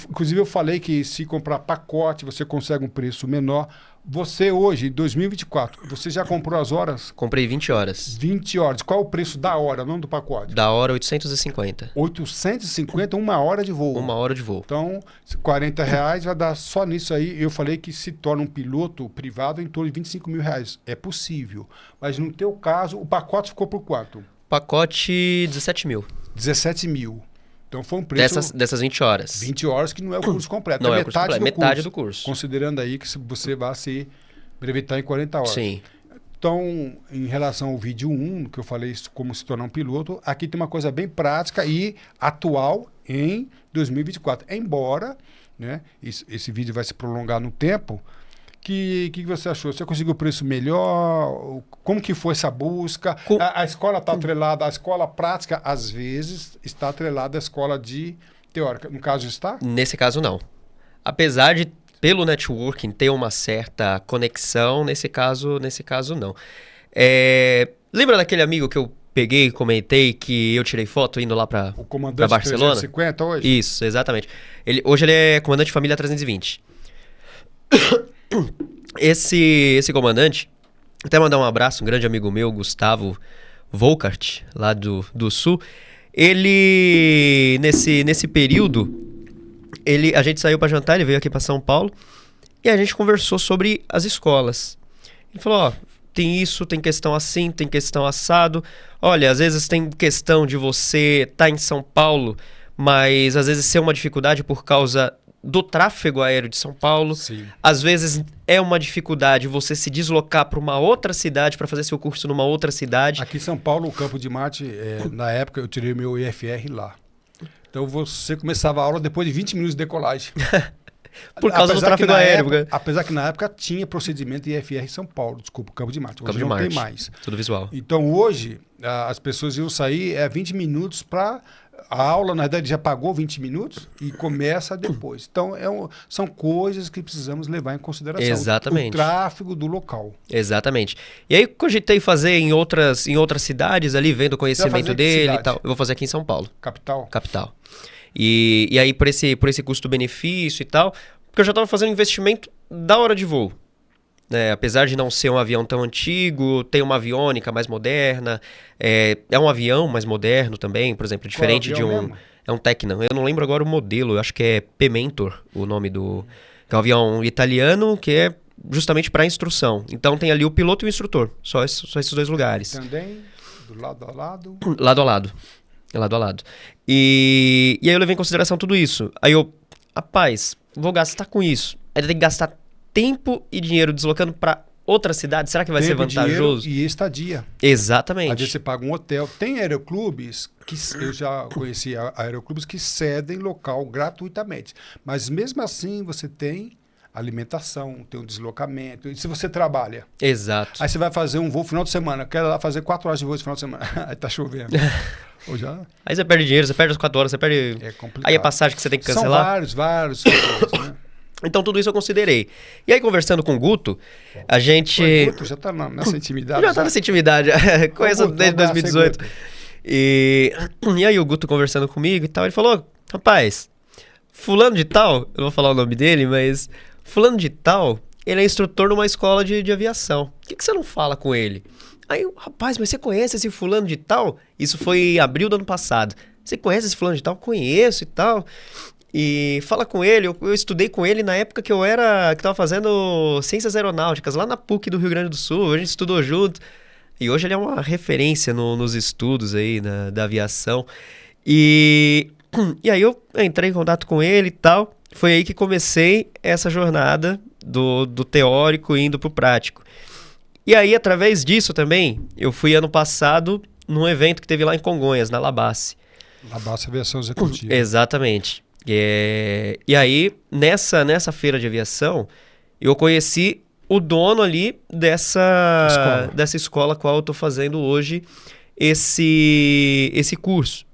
Inclusive eu falei que se comprar pacote, você consegue um preço menor. Você hoje, em 2024, você já comprou as horas? Comprei 20 horas. 20 horas. Qual é o preço da hora, não do pacote? Da hora, 850. 850, uma hora de voo. Uma hora de voo. Então, R$40 vai dar só nisso aí. Eu falei que se torna um piloto privado em torno de R$25 mil. É possível. Mas no teu caso, o pacote ficou por quanto? Pacote 17 mil. 17 mil. Então foi um preço... Dessas 20 horas. 20 horas que não é o curso completo. Não é o curso completo, metade do curso. Considerando aí que você vai se brevetar em 40 horas. Sim. Então, em relação ao vídeo 1, que eu falei como se tornar um piloto, aqui tem uma coisa bem prática e atual em 2024. Embora, né, esse vídeo vai se prolongar no tempo, que você achou? Você conseguiu o preço melhor? Como que foi essa busca? A escola está atrelada, a escola prática, às vezes, está atrelada à escola de teórica. No caso, está? Nesse caso, não. Apesar de, pelo networking, ter uma certa conexão, nesse caso não. Lembra daquele amigo que eu peguei e comentei que eu tirei foto indo lá para Barcelona? O comandante 350 hoje? Isso, exatamente. Hoje ele é comandante de família 320. Esse comandante, até mandar um abraço, um grande amigo meu, Gustavo Volkart, lá do Sul. Ele, nesse período, a gente saiu para jantar, ele veio aqui para São Paulo, e a gente conversou sobre as escolas. Ele falou, ó, tem isso, tem questão assim, tem questão assado. Olha, às vezes tem questão de você estar em São Paulo, mas às vezes ser uma dificuldade por causa do tráfego aéreo de São Paulo. Sim. Às vezes é uma dificuldade você se deslocar para uma outra cidade para fazer seu curso numa outra cidade. Aqui em São Paulo, o Campo de Marte, na época eu tirei meu IFR lá. Então você começava a aula depois de 20 minutos de decolagem. Por causa do tráfego aéreo. Apesar que na época tinha procedimento de IFR em São Paulo, desculpa, Campo de Marte. Hoje não tem mais. Tudo visual. Então hoje as pessoas iam sair 20 minutos para... A aula, na verdade, já pagou 20 minutos e começa depois. Então, são coisas que precisamos levar em consideração. Exatamente. O tráfego do local. Exatamente. E aí, cogitei fazer em outras cidades ali, vendo o conhecimento dele e tal. Eu vou fazer aqui em São Paulo. Capital? Capital. E aí, por esse custo-benefício e tal, porque eu já estava fazendo investimento da hora de voo. Apesar de não ser um avião tão antigo, tem uma aviônica mais moderna, é um avião mais moderno também, por exemplo, diferente de um... Mesmo? É um Tecna, eu não lembro agora o modelo, eu acho que é P-Mentor, o nome do... Que é um avião italiano que é justamente para instrução. Então tem ali o piloto e o instrutor, só esses dois lugares. Também, do lado a lado? Lado a lado. É lado a lado. E aí eu levei em consideração tudo isso. Aí eu, rapaz, vou gastar com isso. Aí tem que gastar tempo e dinheiro deslocando pra outra cidade. Será que vai ser Tempo, vantajoso? dinheiro e estadia. Às Exatamente. vezes você paga um hotel. Tem aeroclubes que eu já conheci aeroclubes que cedem local gratuitamente. Mas mesmo assim você tem alimentação, tem um deslocamento. E se você trabalha, Exato. aí você vai fazer um voo final de semana, quero lá fazer 4 horas de voo esse final de semana. Aí tá chovendo. Ou já Aí você perde dinheiro, você perde as 4 horas, você perde. é complicado. Aí a passagem que você tem que São cancelar. vários fatores, né? Então tudo isso eu considerei. E aí, conversando com o Guto, a gente. O Guto já tá nessa intimidade. Já tá nessa intimidade, conheço Guto, desde um abraço aí, 2018. Guto. E aí o Guto conversando comigo e tal, ele falou, rapaz, fulano de tal, eu não vou falar o nome dele, mas fulano de tal, ele é instrutor numa escola de aviação. Por que você não fala com ele? Aí, rapaz, mas você conhece esse fulano de tal? Isso foi em abril do ano passado. Você conhece esse fulano de tal? Conheço e tal. E fala com ele, eu estudei com ele na época que que tava fazendo ciências aeronáuticas, lá na PUC do Rio Grande do Sul, a gente estudou junto. E hoje ele é uma referência nos estudos aí da aviação. E aí eu entrei em contato com ele e tal. Foi aí que comecei essa jornada do teórico indo pro prático. E aí, através disso também, eu fui ano passado num evento que teve lá em Congonhas, na Labasse. Labasse Aviação Executiva. Exatamente. E aí, nessa feira de aviação, eu conheci o dono ali dessa escola qual eu estou fazendo hoje esse curso.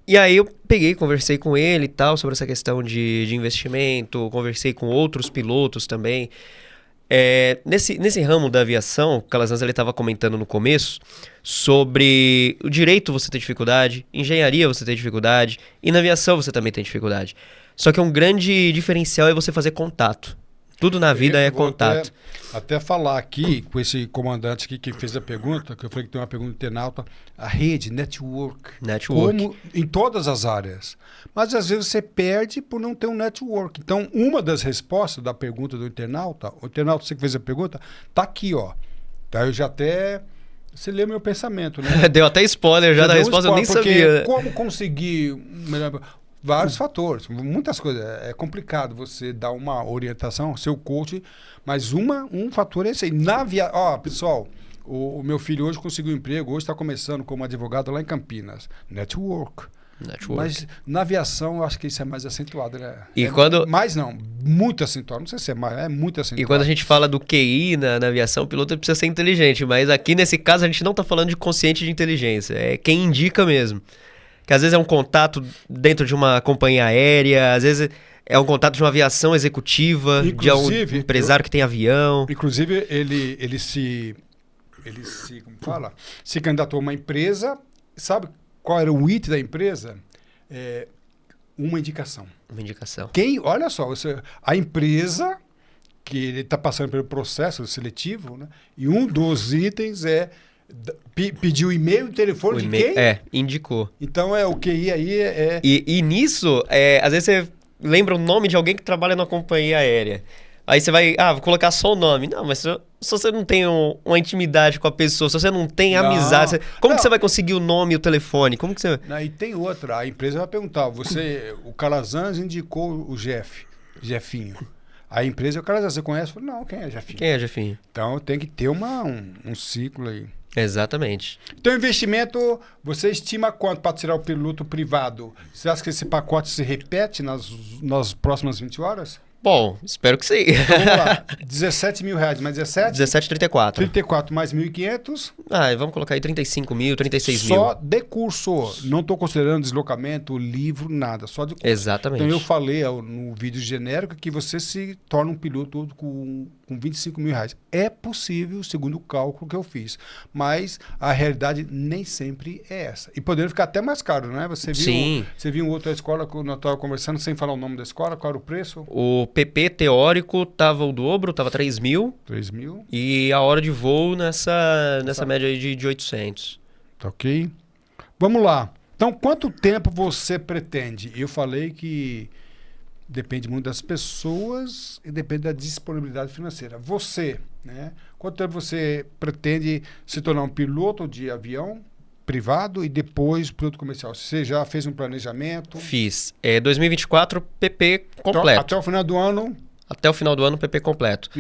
E aí eu peguei, conversei com ele e tal, sobre essa questão de investimento, conversei com outros pilotos também. Nesse ramo da aviação, o Calazans ele estava comentando no começo sobre o direito você ter dificuldade, engenharia você ter dificuldade, e na aviação você também tem dificuldade. Só que um grande diferencial é você fazer contato. Tudo na vida é contato. Até falar aqui com esse comandante aqui que fez a pergunta, que eu falei que tem uma pergunta internauta, a rede, network. Como em todas as áreas. Mas às vezes você perde por não ter um network. Então, uma das respostas da pergunta do internauta, o internauta, você que fez a pergunta, tá aqui, ó. Tá, eu já até... Você leu meu pensamento, né? Deu até spoiler já da resposta, eu nem sabia. Como conseguir... Vários fatores, muitas coisas. É complicado você dar uma orientação, seu coach, mas um fator é esse aí. Pessoal, o meu filho hoje conseguiu um emprego, hoje está começando como advogado lá em Campinas. Network. Mas na aviação eu acho que isso é mais acentuado, né? Mais não, muito acentuado. Não sei se é mais, é muito acentuado. E quando a gente fala do QI na aviação, o piloto precisa ser inteligente, mas aqui nesse caso a gente não está falando de consciente de inteligência, é quem indica mesmo. Que às vezes é um contato dentro de uma companhia aérea, às vezes é um contato de uma aviação executiva, inclusive, de um empresário que tem avião. Inclusive, ele se candidatou a uma empresa. Sabe qual era o IT da empresa? Uma indicação. Uma indicação. Olha só, a empresa que ele está passando pelo processo seletivo, né? E um dos itens pediu e-mail e telefone de quem? Indicou. Então o QI aí E nisso, às vezes você lembra o nome de alguém que trabalha na companhia aérea. Aí você vai, vou colocar só o nome. Não, mas se você não tem uma intimidade com a pessoa, se você não tem amizade, como que você vai conseguir o nome e o telefone? Como que você... E tem outra, a empresa vai perguntar, o Calazans indicou o Jefinho. A empresa, o Calazans, você conhece? Eu falei, não, quem é Jefinho? Quem é Jefinho? Então tem que ter um ciclo aí. Exatamente. Então, investimento, você estima quanto para tirar o piloto privado? Você acha que esse pacote se repete nas próximas 20 horas? Bom, espero que sim. Então, vamos lá. 17 mil reais, mais 17? 17,34. 34 mais 1.500? Vamos colocar aí 35 mil, 36 mil. Só de curso. Não estou considerando deslocamento, livro, nada. Só de curso. Exatamente. Então, eu falei no vídeo genérico que você se torna um piloto com 25 mil reais. É possível, segundo o cálculo que eu fiz. Mas a realidade nem sempre é essa. E podendo ficar até mais caro, né? Você viu outra escola que eu estava conversando, sem falar o nome da escola, qual era o preço? O PP teórico tava o dobro, tava 3 mil. 3 mil. E a hora de voo nessa média aí de 800. Tá ok. Vamos lá. Então, quanto tempo você pretende? Eu falei que depende muito das pessoas e depende da disponibilidade financeira. Você, né? Quanto tempo você pretende se tornar um piloto de avião privado e depois piloto comercial. Você já fez um planejamento? Fiz. 2024, PP completo. Até o final do ano? Até o final do ano, PP completo.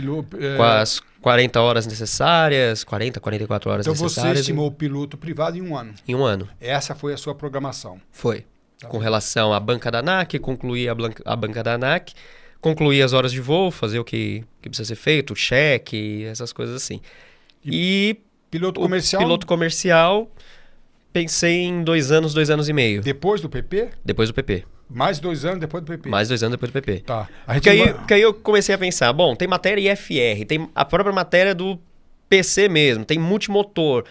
Com as 40 horas necessárias, 44 horas então necessárias. Você estimou o piloto privado em um ano? Em um ano. Essa foi a sua programação? Foi. Com relação à banca da ANAC, concluir a banca da ANAC, concluir as horas de voo, fazer o que precisa ser feito, cheque, essas coisas assim. E piloto comercial? Piloto comercial, pensei em 2 anos, 2 anos e meio. Depois do PP? Depois do PP. Mais 2 anos depois do PP? Mais 2 anos depois do PP. Tá. Porque aí eu comecei a pensar, bom, tem matéria IFR, tem a própria matéria do PC mesmo, tem multimotor.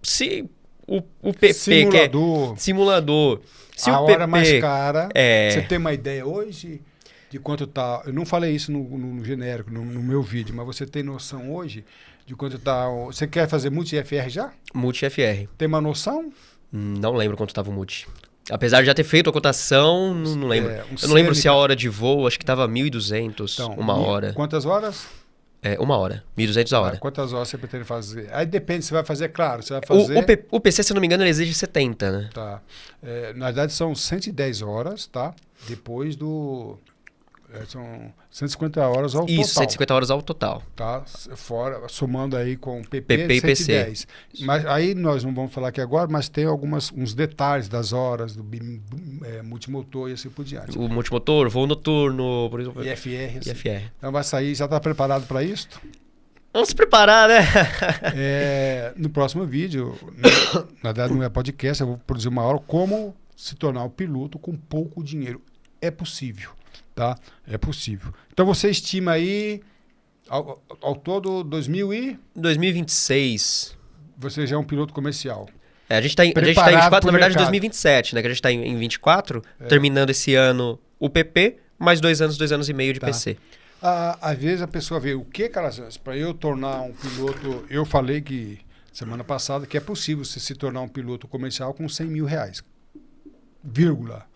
Se o PP, simulador. que é simulador, se a o hora PP, mais cara, você tem uma ideia hoje de quanto tá... Eu não falei isso no genérico, no meu vídeo, mas você tem noção hoje de quanto tá... Você quer fazer multi-FR já? Multi-FR. Tem uma noção? Não lembro quanto estava o multi. Apesar de já ter feito a cotação, não lembro. Eu não lembro se a hora de voo, acho que estava 1.200, então, uma hora. Quantas horas? 1 hora, 1.200 a hora. Quantas horas você pretende fazer? Aí depende, você vai fazer, claro, você vai fazer... O PC, se eu não me engano, ele exige 70, né? Tá. Na verdade, são 110 horas, tá? Depois do... são 150 horas ao total. Isso, 150 horas ao total. Tá? Fora, somando aí com o PP, PP e 110. PC. Mas aí nós não vamos falar aqui agora, mas tem uns detalhes das horas, do multimotor e assim por diante. O multimotor, voo noturno, por exemplo. IFR. Assim. IFR. Então vai sair, já está preparado para isso? Vamos se preparar, né? No próximo vídeo, na verdade não é podcast, eu vou produzir uma aula como se tornar um piloto com pouco dinheiro. É possível. Tá? É possível. Então você estima aí, ao todo, 2026. Você já é um piloto comercial. A gente está em 24, na verdade, 2027, né? Que a gente está em 24, terminando esse ano o PP, mais 2 anos e meio de PC. Às vezes a pessoa vê, o que, Calazans? Para eu tornar um piloto, eu falei que, semana passada, que é possível você se tornar um piloto comercial com 100 mil reais. Vírgula.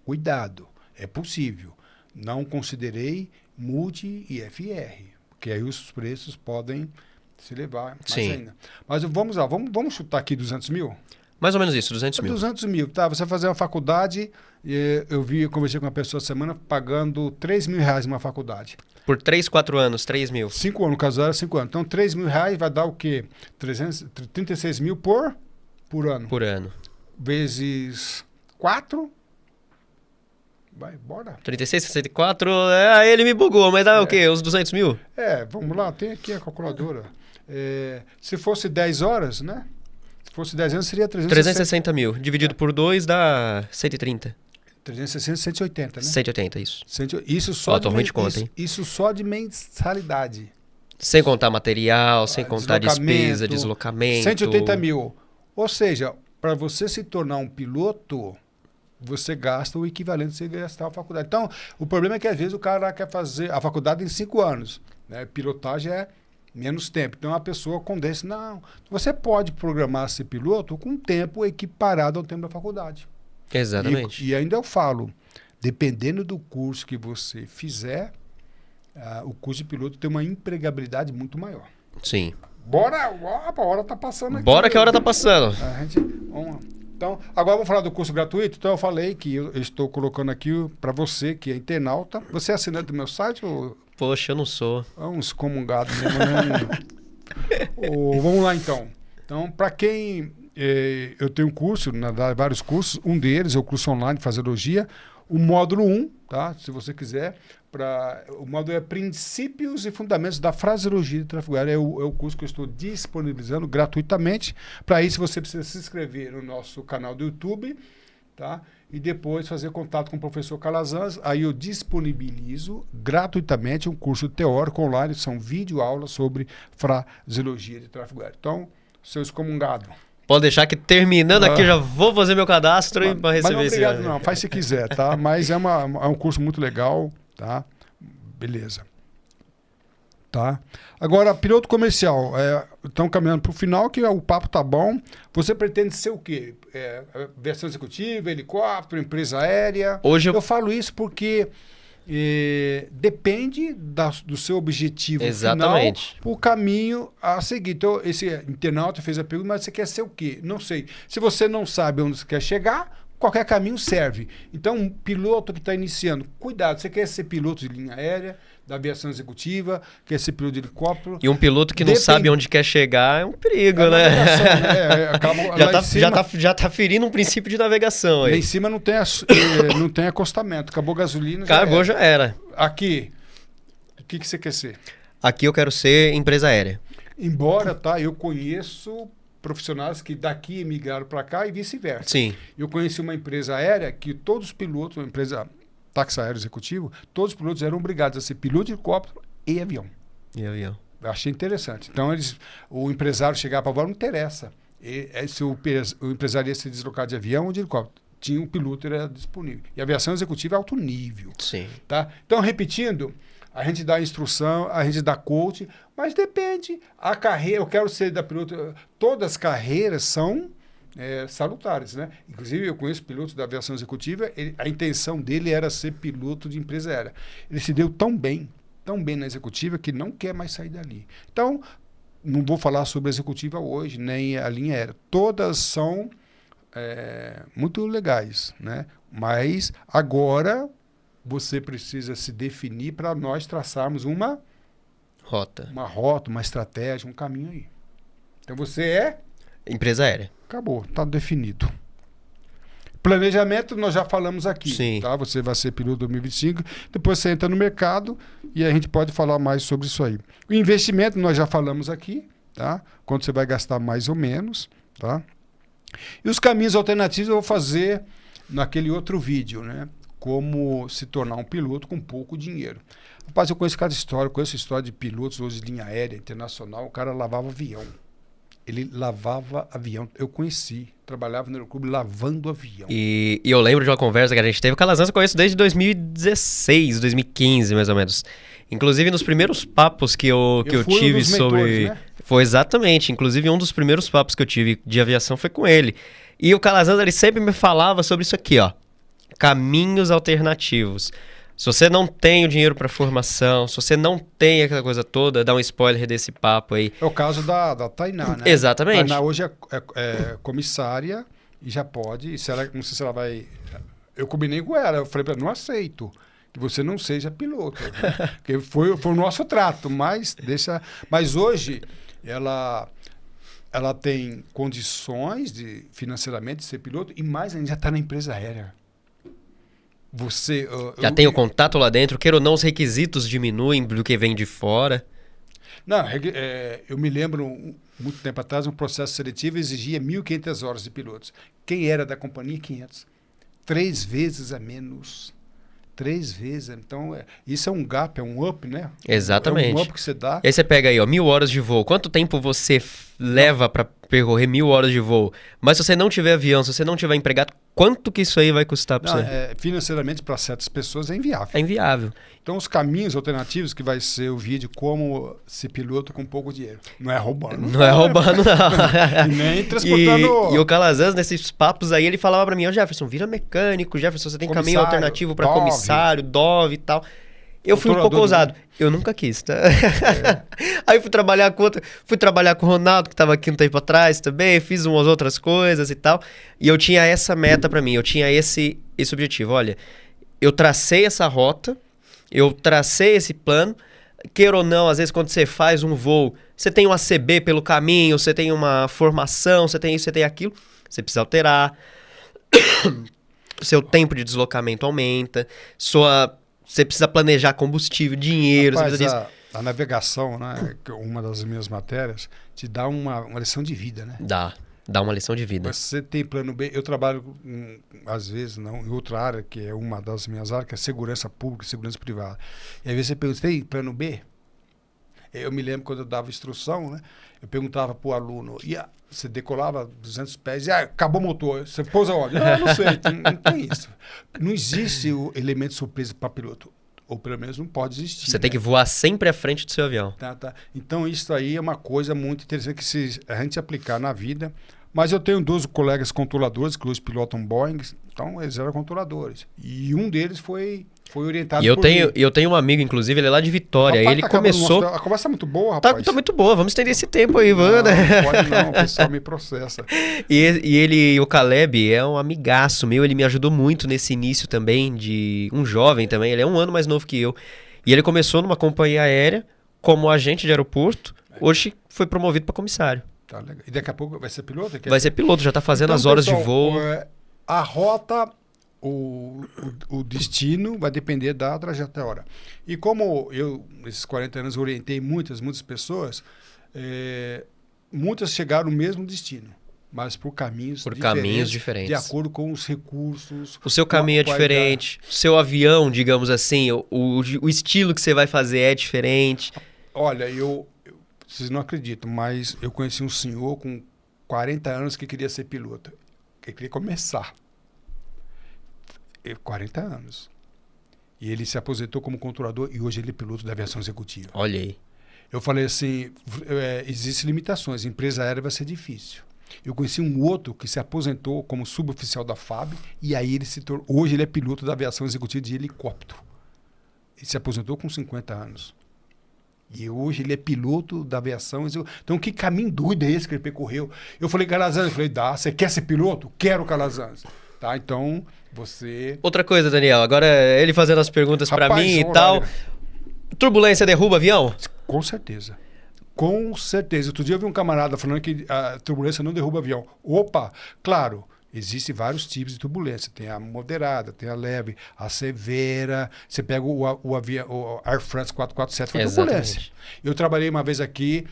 Cuidado. É possível. Não considerei multi e FR, porque aí os preços podem se levar mais ainda. Mas vamos lá, vamos chutar aqui 200 mil? Mais ou menos isso, 200 mil. 200 mil, tá? Você vai fazer uma faculdade, eu conversei com uma pessoa essa semana pagando 3 mil reais numa faculdade. Por 3, 4 anos, 3 mil. 5 anos, no caso era 5 anos. Então 3 mil reais vai dar o quê? 36 mil por ano. Por ano. Vezes 4... Vai, bora. 36, 64, ele me bugou, mas dá o quê? Uns 200 mil? Vamos lá, tem aqui a calculadora. Se fosse 10 horas, né? Se fosse 10 anos, seria 360 mil. Dividido por 2 dá 130. 360, 180, né? 180, isso. Isso só, isso só de mensalidade. Sem contar material, sem contar despesa, deslocamento. 180 mil. Ou seja, para você se tornar um piloto... você gasta o equivalente de você gastar a faculdade. Então, o problema é que às vezes o cara quer fazer a faculdade em 5 anos. Né? Pilotagem é menos tempo. Então, a pessoa condensa, não. Você pode programar ser piloto com tempo equiparado ao tempo da faculdade. Exatamente. E ainda eu falo, dependendo do curso que você fizer, o curso de piloto tem uma empregabilidade muito maior. Sim. Bora, a hora tá passando aqui. Bora que a hora tá passando. Vamos lá. Então, agora vamos falar do curso gratuito. Então, eu falei que eu estou colocando aqui para você, que é internauta. Você é assinante do meu site? Ou... Poxa, eu não sou. É um excomungado mesmo, né? Vamos lá, então. Então, para quem... eu tenho um curso, na verdade, vários cursos. Um deles é o curso online de Fraseologia. O módulo 1, tá? Se você quiser. O módulo é Princípios e Fundamentos da Fraseologia de Tráfego Aéreo. É o curso que eu estou disponibilizando gratuitamente. Para isso, você precisa se inscrever no nosso canal do YouTube, tá? E depois fazer contato com o professor Calazans. Aí eu disponibilizo gratuitamente um curso teórico online. São videoaulas sobre fraseologia de tráfego aéreo. Então, seu excomungado. Pode deixar que terminando aqui já vou fazer meu cadastro para receber mas não, obrigado, não. Faz se quiser, tá? Mas é um curso muito legal. Tá? Beleza. Tá? Agora, piloto comercial. Estão caminhando para o final, que o papo tá bom. Você pretende ser o quê? Versão executiva, helicóptero, empresa aérea? Hoje eu falo isso porque depende do seu objetivo Exatamente. final, o caminho a seguir. Então, esse internauta fez a pergunta, mas você quer ser o quê? Não sei. Se você não sabe onde você quer chegar, qualquer caminho serve. Então, um piloto que está iniciando, cuidado, você quer ser piloto de linha aérea, da aviação executiva, quer ser piloto de helicóptero. E um piloto que não sabe onde quer chegar é um perigo, né? Já tá ferindo um princípio de navegação aí. Lá em cima não tem acostamento. Acabou a gasolina. Acabou, já era. Aqui, o que você quer ser? Aqui eu quero ser empresa aérea. Embora, eu conheço profissionais que daqui migraram para cá e vice-versa. Sim. Eu conheci uma empresa aérea que todos os pilotos, uma empresa táxi aéreo executivo, todos os pilotos eram obrigados a ser piloto de helicóptero e avião. Eu achei interessante. Então, o empresário chegar para voar, não interessa. Se o empresário ia se deslocar de avião ou de helicóptero. Tinha um piloto era disponível. E a aviação executiva é alto nível. Sim. Tá? Então, repetindo, a gente dá instrução, a gente dá coach, mas depende. A carreira, eu quero ser da piloto. Todas as carreiras são salutares, né? Inclusive, eu conheço pilotos da aviação executiva, a intenção dele era ser piloto de empresa aérea. Ele se deu tão bem na executiva, que não quer mais sair dali. Então, não vou falar sobre a executiva hoje, nem a linha aérea. Todas são muito legais, né? Mas agora você precisa se definir para nós traçarmos uma rota, uma estratégia, um caminho aí. Então você é empresa aérea. Acabou, está definido. Planejamento nós já falamos aqui. Sim. Tá? Você vai ser piloto 2025, depois você entra no mercado e a gente pode falar mais sobre isso aí. O investimento nós já falamos aqui, tá? Quanto você vai gastar mais ou menos, tá? E os caminhos alternativos eu vou fazer naquele outro vídeo, né? Como se tornar um piloto com pouco dinheiro. Rapaz, eu conheço cada história, conheço história de pilotos hoje de linha aérea internacional, o cara lavava avião. Ele lavava avião. Eu conheci, trabalhava no aeroclube lavando avião. E eu lembro de uma conversa que a gente teve. O Calazans eu conheço desde 2016, 2015, mais ou menos. Inclusive, nos primeiros papos que eu tive sobre... Mentores, né? Foi exatamente. Inclusive, um dos primeiros papos que eu tive de aviação foi com ele. E o Calazans, ele sempre me falava sobre isso aqui, ó. Caminhos alternativos. Se você não tem o dinheiro para formação, se você não tem aquela coisa toda, dá um spoiler desse papo aí. É o caso da Tainá, né? Exatamente. A Tainá hoje é comissária e já pode. Não sei se ela vai... Eu combinei com ela, eu falei para ela, não aceito que você não seja piloto. Né? Porque foi o nosso trato, mas hoje ela tem condições financeiramente de ser piloto e mais ainda já está na empresa aérea. Já tem o contato lá dentro, queira ou não, os requisitos diminuem do que vem de fora. Não, eu me lembro, muito tempo atrás, um processo seletivo exigia 1.500 horas de pilotos. Quem era da companhia, 500. 3 vezes a menos. 3 vezes. Então, isso é um gap, é um up, né? Exatamente. É um up que você dá. E aí você pega aí, ó, 1.000 horas de voo. Quanto tempo você leva para percorrer 1.000 horas de voo? Mas se você não tiver avião, se você não tiver empregado, quanto que isso aí vai custar para você? Financeiramente, para certas pessoas, é inviável. É inviável. Então, os caminhos alternativos, que vai ser o vídeo como ser piloto com pouco dinheiro. Não é roubando. Não é roubando, não. E nem transportando... E o Calazans, nesses papos aí, ele falava para mim, ó, Jefferson, vira mecânico, Jefferson, você tem caminho alternativo para comissário, Dove e tal. Eu fui um pouco ousado. Eu nunca quis, tá? Aí fui trabalhar com o Ronaldo, que estava aqui um tempo atrás também, fiz umas outras coisas e tal. E eu tinha essa meta para mim, eu tinha esse objetivo. Olha, eu tracei essa rota, eu tracei esse plano. Queira ou não, às vezes quando você faz um voo, você tem um ACB pelo caminho, você tem uma formação, você tem isso, você tem aquilo. Você precisa alterar. Seu tempo de deslocamento aumenta. Você precisa planejar combustível, dinheiro. Rapaz, você precisa disso. A navegação, né, que é uma das minhas matérias, te dá uma lição de vida, né? Dá uma lição de vida. Você tem plano B. Eu trabalho, às vezes, em outra área, que é uma das minhas áreas, que é segurança pública e segurança privada. E às vezes você pergunta, tem plano B? Eu me lembro quando eu dava instrução, né? Eu perguntava para o aluno, você decolava 200 pés e acabou o motor, você pousa onde? Não sei, não tem isso. Não existe o elemento surpresa para piloto, ou pelo menos não pode existir. Você tem que voar sempre à frente do seu avião. Tá. Então isso aí é uma coisa muito interessante que se a gente aplicar na vida. Mas eu tenho 12 colegas controladores que hoje pilotam Boeing, então eles eram controladores. E um deles foi foi orientado E eu por tenho, mim. eu tenho um amigo, inclusive, ele é lá de Vitória. Rapaz, Ele tá acabando o começou. nosso- A conversa é muito boa, Tá, rapaz. tá muito boa, vamos estender esse tempo aí, Não, Wanda. não pode não, o pessoal me processa. E ele, o Caleb, é um amigaço meu, ele me ajudou muito nesse início também, de um jovem também, ele é um ano mais novo que eu. E ele começou numa companhia aérea como agente de aeroporto, hoje foi promovido para comissário. Tá legal. E daqui a pouco vai ser piloto? Vai ser piloto, já tá fazendo Então, as horas pessoal, de voo. A rota, o destino vai depender da trajetória. E como eu, nesses 40 anos, orientei muitas pessoas, muitas chegaram no mesmo destino, mas por caminhos diferentes. de acordo com os recursos. O seu caminho é diferente, o seu avião, digamos assim, o estilo que você vai fazer é diferente. Olha, vocês não acreditam, mas eu conheci um senhor com 40 anos que queria ser piloto. Que queria começar. 40 anos. E ele se aposentou como controlador e hoje ele é piloto da aviação executiva. Olha aí. Eu falei assim, existem limitações, empresa aérea vai ser difícil. Eu conheci um outro que se aposentou como suboficial da FAB e aí ele hoje ele é piloto da aviação executiva de helicóptero. Ele se aposentou com 50 anos. E hoje ele é piloto da aviação executiva. Então, que caminho doido é esse que ele percorreu? Eu falei, Calazans, eu falei, você quer ser piloto? Quero, Calazans. Tá, então, você... Outra coisa, Daniel, agora ele fazendo as perguntas para mim e tal. Turbulência derruba avião? Com certeza. Com certeza. Outro dia eu vi um camarada falando que a turbulência não derruba avião. Opa, claro, existem vários tipos de turbulência. Tem a moderada, tem a leve, a severa. Você pega o avião, o Air France 447, foi turbulência. Eu trabalhei uma vez aqui,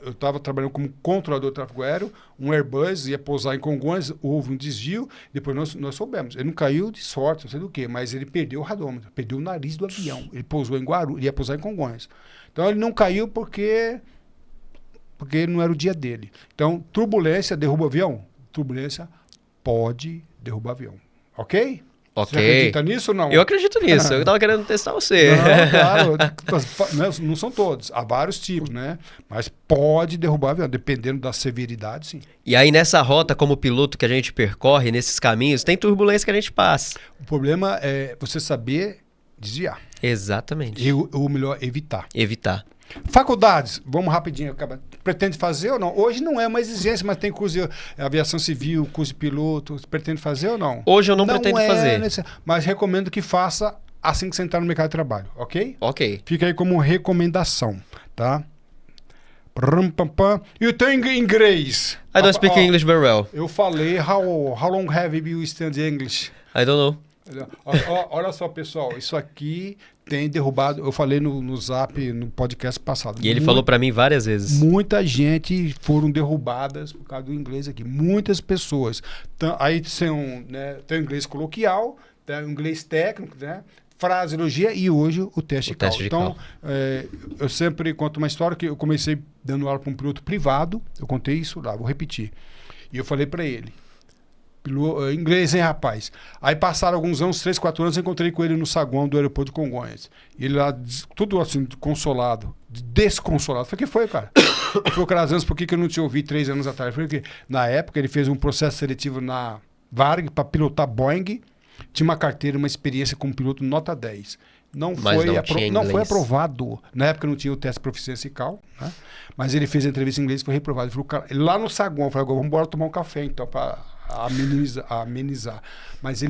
eu estava trabalhando como controlador de tráfego aéreo, um Airbus ia pousar em Congonhas, houve um desvio, depois nós soubemos. Ele não caiu de sorte, não sei do que, mas ele perdeu o radômetro, perdeu o nariz do avião. Ele pousou em Guarulhos, ele ia pousar em Congonhas. Então ele não caiu porque não era o dia dele. Então, turbulência derruba avião? Turbulência pode derrubar avião. Ok? Ok. Você acredita nisso ou não? Eu acredito nisso. Eu tava querendo testar você. Não, claro. Não são todos. Há vários tipos, né? Mas pode derrubar avião, dependendo da severidade, sim. E aí, nessa rota, como piloto que a gente percorre, nesses caminhos, tem turbulência que a gente passa. O problema é você saber desviar. Exatamente. E o melhor, evitar. Evitar. Faculdades, vamos rapidinho. Pretende fazer ou não? Hoje não é uma exigência, mas tem curso de aviação civil, curso de piloto. Pretende fazer ou não? Hoje eu não pretendo fazer. Mas recomendo que faça assim que você entrar no mercado de trabalho, ok? Ok. Fica aí como recomendação, tá? You think inglês? I don't speak English very well. Eu falei, how long have you studied English? I don't know. Olha só, pessoal, isso aqui tem derrubado. Eu falei no Zap, no podcast passado. E ele falou para mim várias vezes. Muita gente foram derrubadas por causa do inglês aqui. Muitas pessoas. Aí tem o inglês coloquial, tem o inglês técnico, né? Fraseologia e hoje o teste de cal. Então, eu sempre conto uma história que eu comecei dando aula para um piloto privado. Eu contei isso lá, vou repetir. E eu falei para ele. Inglês, hein, rapaz? Aí passaram alguns anos, 3, 4 anos, eu encontrei com ele no saguão do aeroporto de Congonhas. Ele lá, tudo assim, consolado, desconsolado. Falei, o que foi, cara? Ele falou, Calazans, por que eu não te ouvi 3 anos atrás? Eu falei, que na época ele fez um processo seletivo na Varig para pilotar Boeing, tinha uma carteira, uma experiência como piloto nota 10. Não foi aprovado. Na época não tinha o teste de proficiência e cal, né? Mas ele fez a entrevista em inglês e foi reprovado. Ele falou, cara, lá no saguão, eu falei, agora vamos embora tomar um café, então, para amenizar. Mas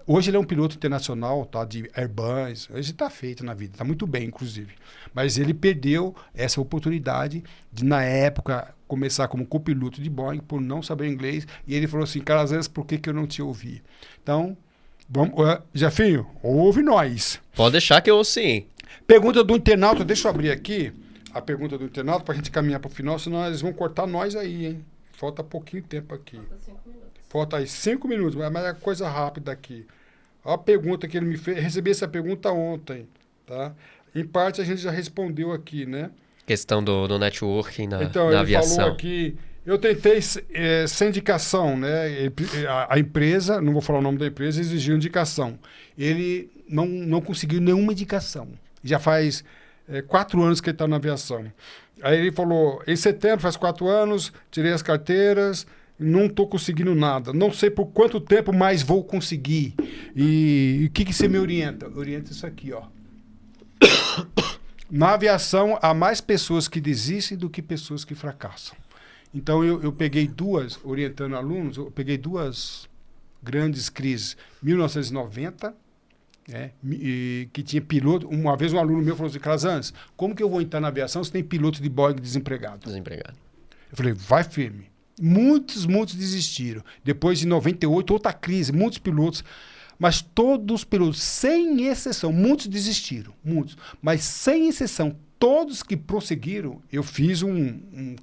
hoje ele é um piloto internacional, tá, de Airbus. Hoje está feito na vida, está muito bem, inclusive. Mas ele perdeu essa oportunidade de, na época, começar como copiloto de Boeing por não saber inglês. E ele falou assim, cara, às vezes, por que eu não te ouvi? Então, vamos, Jefinho, ouve nós. Pode deixar que eu ouço sim. Pergunta do internauta, deixa eu abrir aqui a pergunta do internauta para a gente caminhar para o final, senão eles vão cortar nós aí, hein? Falta pouquinho tempo aqui. Falta aí 5 minutos, mas é coisa rápida aqui. A pergunta que ele me fez, recebi essa pergunta ontem, tá? Em parte a gente já respondeu aqui, né? Questão do networking na ele aviação. Falou aqui, eu tentei sem indicação, né? A empresa, não vou falar o nome da empresa, exigiu indicação. Ele não conseguiu nenhuma indicação. Já faz 4 anos que ele está na aviação. Aí ele falou, em setembro, faz 4 anos, tirei as carteiras, não estou conseguindo nada, não sei por quanto tempo mais vou conseguir. E o que você me orienta? Orienta isso aqui, ó. Na aviação, há mais pessoas que desistem do que pessoas que fracassam. Então, eu peguei orientando alunos, eu peguei duas grandes crises. 1990, que tinha piloto. Uma vez um aluno meu falou assim, Calazans, como que eu vou entrar na aviação se tem piloto de Boeing desempregado? Desempregado. Eu falei, vai firme. Muitos desistiram. Depois de 98, outra crise, muitos pilotos. Mas todos os pilotos, sem exceção, muitos desistiram, muitos. Mas sem exceção, todos que prosseguiram, eu fiz um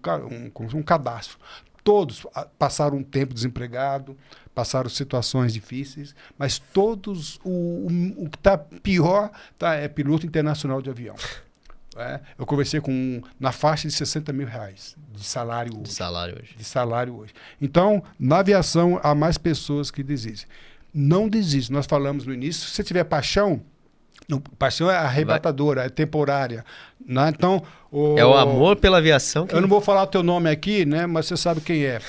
cadastro. Todos passaram um tempo desempregado, passaram situações difíceis, mas todos, o que está pior é piloto internacional de avião. Eu conversei com na faixa de R$60 mil de salário hoje. De salário hoje. Então, na aviação, há mais pessoas que desistem. Não desiste. Nós falamos no início, se você tiver paixão, paixão é arrebatadora, é temporária. Né? Então, é o amor pela aviação. Eu não vou falar o teu nome aqui, né? Mas você sabe quem é.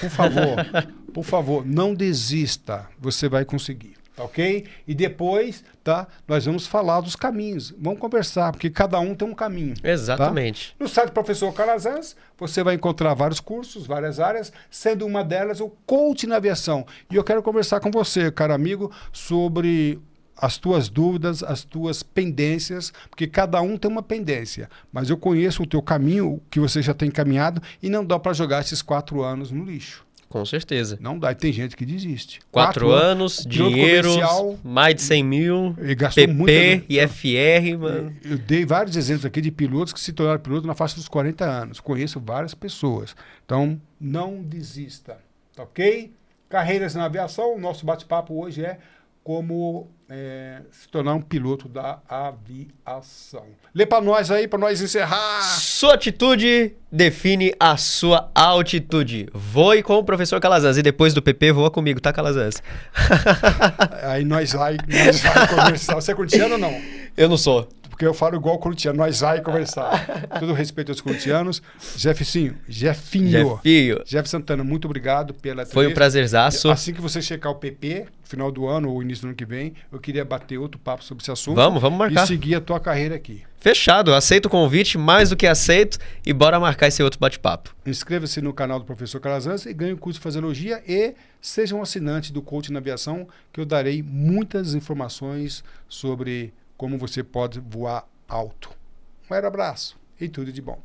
Por favor, não desista. Você vai conseguir. Ok? E depois, nós vamos falar dos caminhos. Vamos conversar, porque cada um tem um caminho. Exatamente. No site do Professor Calazans, você vai encontrar vários cursos, várias áreas, sendo uma delas o coach na aviação. E eu quero conversar com você, caro amigo, sobre as tuas dúvidas, as tuas pendências, porque cada um tem uma pendência. Mas eu conheço o teu caminho, que você já tem caminhado, e não dá para jogar esses 4 anos no lixo. Com certeza. Não dá. Tem gente que desiste. 4 anos, dinheiro, mais de 100 mil, PP, IFR, mano. Eu dei vários exemplos aqui de pilotos que se tornaram pilotos na faixa dos 40 anos. Conheço várias pessoas. Então, não desista. Ok? Carreiras na aviação. O nosso bate-papo hoje é como se tornar um piloto da aviação. Lê para nós aí, para nós encerrar. Sua atitude define a sua altitude. Voe com o professor Calazans e depois do PP voa comigo, tá, Calazans? Aí nós vai conversar. Você é corintiano ou não? Eu não sou. Porque eu falo igual corintiano, nós vai conversar. Todo respeito aos corintianos. Jefinho. Jeff Santana, muito obrigado pela entrevista. Foi um prazerzaço. Assim que você checar o PP, final do ano ou início do ano que vem, eu queria bater outro papo sobre esse assunto. Vamos marcar. E seguir a tua carreira aqui. Fechado, aceito o convite, mais do que aceito, e bora marcar esse outro bate-papo. Inscreva-se no canal do Professor Calazans e ganhe o curso de Fraseologia e seja um assinante do Coach na Aviação, que eu darei muitas informações sobre como você pode voar alto. Um abraço e tudo de bom.